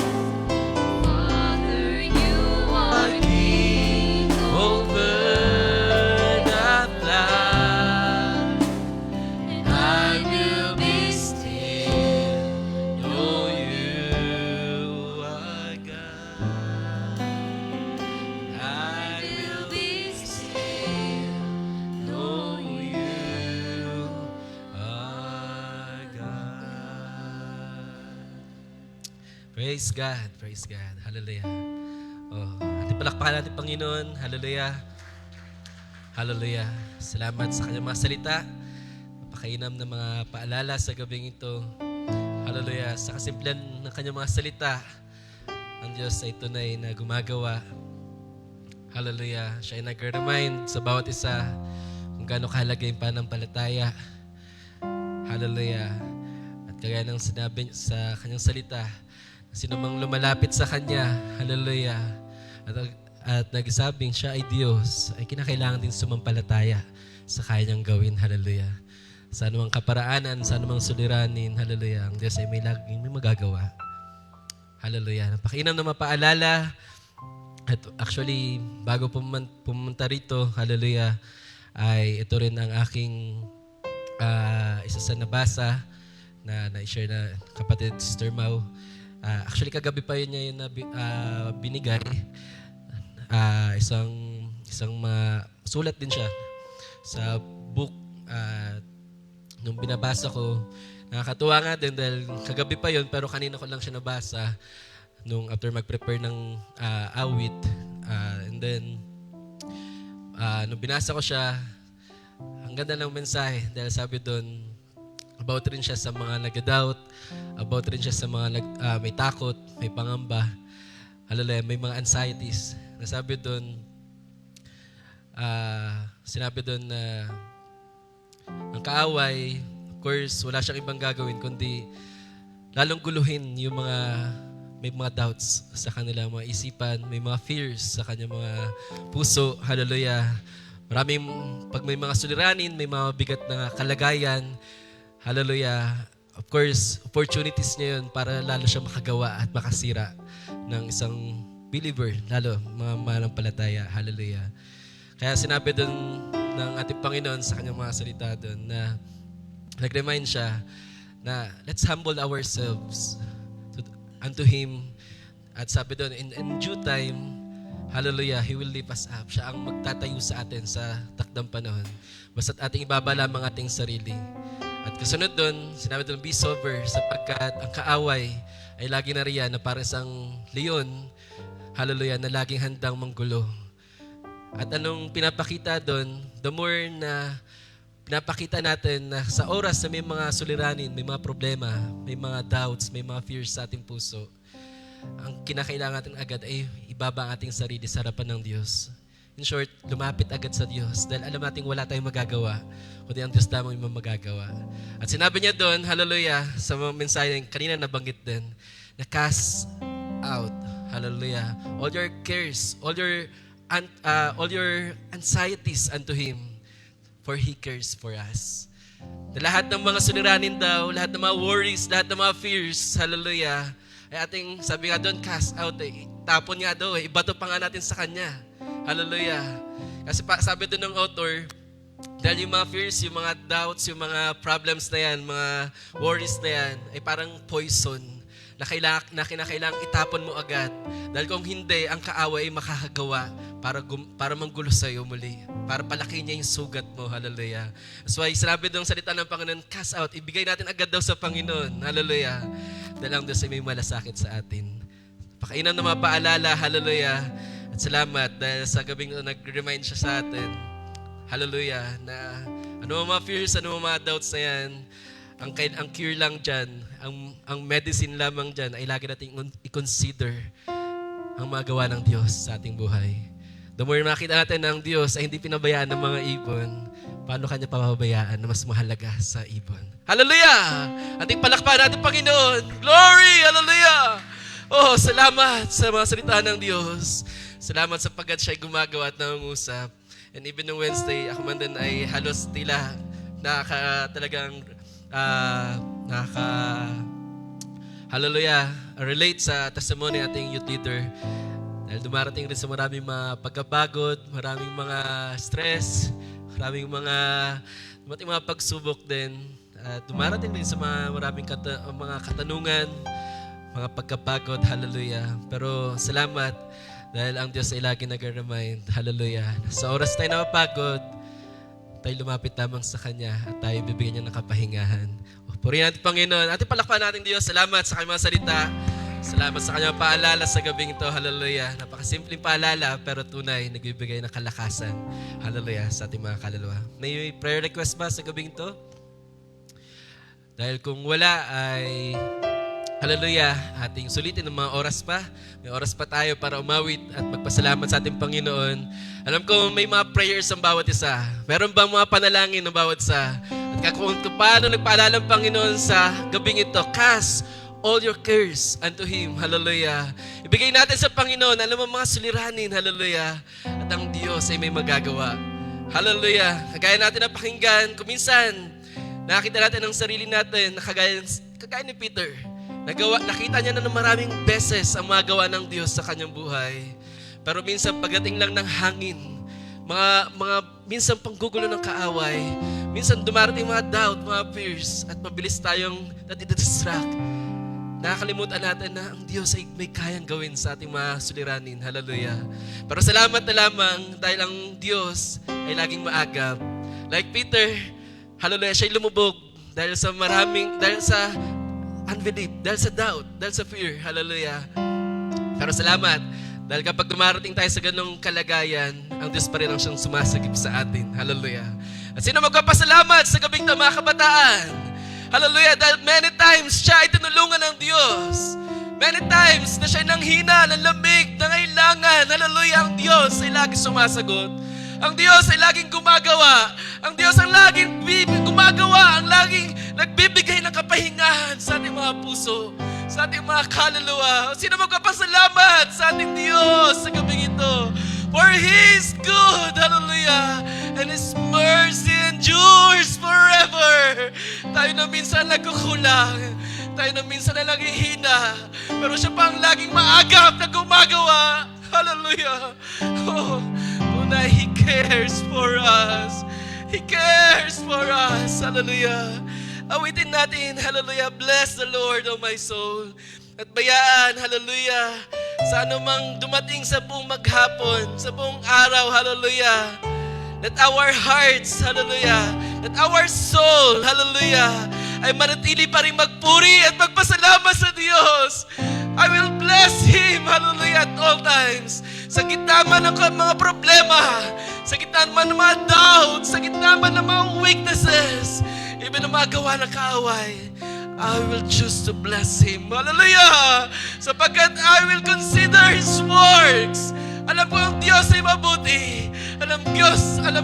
Father, you are King Over the flood, and I will be still, know you are God. I will be still, know you Praise God. Praise God. Hallelujah. Oh, ating palakpakan natin, Panginoon. Hallelujah. Hallelujah. Salamat sa kanyang mga salita. Napakainam na mga paalala sa gabing ito. Hallelujah. Sa kasimplihan ng kanyang mga salita, ang Diyos ay tunay na gumagawa. Hallelujah. Siya ay nag-remind sa bawat isa kung gaano kahalaga yung pananampalataya. Hallelujah. At kagaya ng sinabi sa kanyang salita, sino mang lumalapit sa kanya, hallelujah, at nagsabing siya ay Diyos, ay kinakailangan din sumampalataya sa kaya niyang gawin, hallelujah. Sa anumang kaparaanan, sa anumang suliranin, hallelujah, ang Diyos ay may laging may magagawa. Hallelujah. Napakainam na mapaalala. At actually, bago pumunta rito, hallelujah, ay ito rin ang aking isa sa nabasa na na-share na kapatid Sister Mau. Actually, kagabi pa yun niya yung binigay. Isang sulat din siya sa book. Nung binabasa ko, nakakatuwa nga din dahil kagabi pa yun, pero kanina ko lang siya nabasa nung after mag-prepare ng awit. And then, nung binasa ko siya, ang ganda ng mensahe dahil sabi doon, about rin siya sa mga nag-doubt, about rin siya sa mga may takot, may pangamba, hallelujah, may mga anxieties. Nasabi doon, sinabi doon na ang kaaway, of course, wala siyang ibang gagawin kundi lalong guluhin yung may mga doubts sa kanilang mga isipan, may mga fears sa kanyang mga puso, hallelujah. Pag may mga suliranin, may mga bigat na kalagayan, hallelujah. Of course, opportunities niya yun para lalo siya makagawa at makasira ng isang believer, lalo mga manampalataya, hallelujah. Kaya sinabi doon ng ating Panginoon sa kanyang mga salita doon na nag-remind siya na let's humble ourselves unto Him. At sabi doon, in due time, hallelujah, He will lift us up. Siya ang magtatayo sa atin sa takdang panahon. Basta't ating ibaba lamang ating sarili. At kasunod doon, sinabi doon, be sober, sapagkat ang kaaway ay lagi na riyan na parang isang leon, hallelujah, na laging handang manggulo. At anong pinapakita doon, the more na pinapakita natin na sa oras na may mga suliranin, may mga problema, may mga doubts, may mga fears sa ating puso, ang kinakailangan natin agad ay ibaba ang ating sarili sa harapan ng Diyos. In short, lumapit agad sa Diyos dahil alam natin wala tayong magagawa kundi ang Diyos lamang yung magagawa. At sinabi niya doon, hallelujah, sa mga mensahe kanina nabanggit din, na cast out, hallelujah, all your cares, all your anxieties unto Him, for He cares for us. Na lahat ng mga suliranin daw, lahat ng mga worries, lahat ng mga fears, hallelujah, ay ating, sabi nga doon, cast out, tapon nga daw, ibato pa nga natin sa Kanya. Hallelujah. Kasi sabi doon ng author, dahil yung mga fears, yung mga doubts, yung mga problems na yan, mga worries na yan, ay parang poison na kinakailangang itapon mo agad. Dahil kung hindi, ang kaaway ay makakagawa para manggulo sa iyo muli. Para palaki niya yung sugat mo. Hallelujah. That's why sinabi doon salita ng Panginoon, cast out. Ibigay natin agad daw sa Panginoon. Hallelujah. Dahil ang Diyos ay may malasakit sa atin. Pakainam na mga paalala. Hallelujah. At salamat dahil sa gabing nag-remind siya sa atin. Hallelujah. Na ano mga fears, ano mga doubts na yan, ang cure lang dyan, ang medicine lamang dyan ay lagi nating i-consider ang magawa ng Diyos sa ating buhay. The more makita natin ng Diyos ay hindi pinabayaan ng mga ibon, paano Kanya papabayaan na mas mahalaga sa ibon? Hallelujah! Ating palakpakan natin, Panginoon. Glory! Hallelujah! Oh, salamat sa mga salita ng Diyos. Salamat sapagkat siya'y gumagawa at nangungusap. And even nung Wednesday, ako man din ay halos tila talagang hallelujah, relate sa testimony ating youth leader. Dahil dumarating rin sa maraming mga pagkapagod, maraming mga stress, maraming mga pagsubok din. Dumarating rin sa maraming mga katanungan, mga pagkapagod, hallelujah. Pero salamat dahil ang Diyos ay lagi nag-remind, hallelujah. Sa oras tayo napapagod, tayo lumapit lamang sa Kanya at tayo bibigyan niya ng kapahingahan. Purihin natin, Panginoon. Ating palakpakan natin, Diyos. Salamat sa kanyang mga salita. Salamat sa kanyang paalala sa gabing ito. Hallelujah. Napakasimpleng paalala pero tunay nagbibigay ng kalakasan. Hallelujah sa ating mga kaluluwa. May prayer request ba sa gabing ito? Dahil kung wala ay hallelujah, ating sulitin ng mga oras pa. May oras pa tayo para umawit at magpasalamat sa ating Panginoon. Alam ko may mga prayers ang bawat isa. Meron bang mga panalangin ng bawat isa? At kung paano nagpaalala ang Panginoon sa gabing ito, cast all your cares unto Him. Hallelujah. Ibigay natin sa Panginoon, alam mo mga suliranin. Hallelujah. At ang Diyos ay may magagawa. Hallelujah. Kagaya natin na pakinggan, kuminsan, nakita natin ang sarili natin na kagaya ni Peter. Nakita niya na ng maraming beses ang mga gawa ng Diyos sa kanyang buhay. Pero minsan pagdating lang ng hangin, minsan panggugulo ng kaaway, minsan dumarating mga doubt, mga fears, at mabilis tayong nadidistract. Nakakalimutan natin na ang Diyos ay may kayang gawin sa ating mga suliranin. Hallelujah. Pero salamat na lamang dahil ang Diyos ay laging maagap. Like Peter, hallelujah, siya'y lumubog dahil sa unbelief, dahil sa doubt, dahil sa fear. Hallelujah. Pero salamat dahil kapag dumarating tayo sa ganong kalagayan, ang Diyos pa rin ang siyang sumasagip sa atin. Hallelujah. At sino magpapasalamat sa gabing ito, mga kabataan? Hallelujah, dahil many times siya ay tinulungan ng Diyos. Many times na siya nanghina, nanlamig, nangailangan. Hallelujah, ang Diyos ay laging sumasagot. Ang Diyos ay laging gumagawa. Ang Diyos ang laging gumagawa, ang laging nagbibigay ng kapahingahan sa ating mga puso, sa ating mga kaluluwa. Sino magpapasalamat sa ating Diyos sa gabing ito? For He is good, hallelujah, and His mercy endures forever. Tayo na minsan nagkukulang, tayo na minsan na laging hina, pero siya pa ang laging maagap na gumagawa. Hallelujah. Oh, tunay, He cares for us. He cares for us. Hallelujah. Awitin natin, hallelujah, bless the Lord, oh my soul. At bayaan, hallelujah, sa anumang dumating sa buong maghapon, sa buong araw, hallelujah. Let our hearts, hallelujah, let our soul, hallelujah, ay manatili pa rin magpuri at magpasalamat sa Diyos. I will bless Him, hallelujah, at all times. Sa gitna man ng mga problema, sa gitna man ng mga doubts, sa gitna man ng mga weaknesses, even ng mga gawa ng kaaway, I will choose to bless Him. Hallelujah! Sapagkat I will consider His works. Alam ko ang Diyos ay mabuti. Alam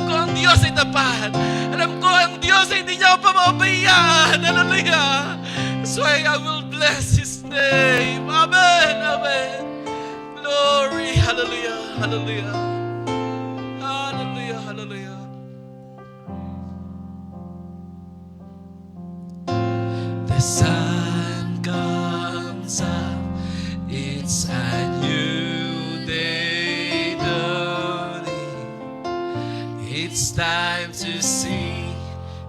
ko ang Diyos ay tapat. Alam ko ang Diyos ay hindi niya ako pamabayaan. Hallelujah! That's why I will bless His name. Amen! Amen! Glory! Hallelujah! Hallelujah! Hallelujah! Hallelujah! The sun comes up, it's a new day dawning. It's time to sing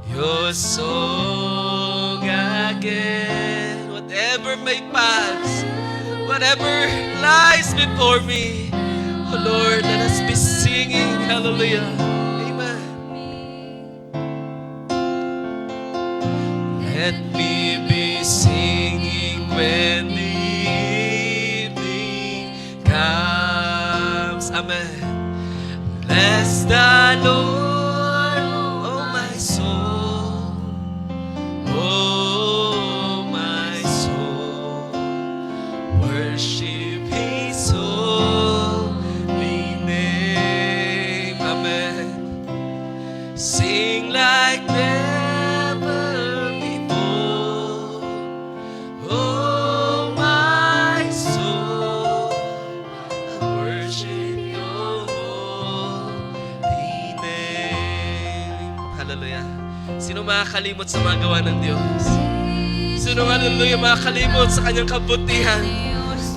your song again. Whatever may pass, whatever lies before me, oh Lord, let us be singing, hallelujah. Let me be singing when the evening comes. Amen. Bless the Lord, oh my soul. Oh my soul. Worship His holy name. Amen. Sing like never. Sino makakalimot sa mga gawa ng Diyos? Sino, hallelujah, makakalimot sa kanyang kabutihan?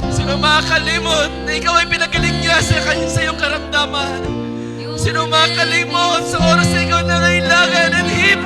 Sino makakalimot na ikaw ay pinagaling niya sa iyong karamdaman? Sino makakalimot sa oras na ikaw nangailangan and He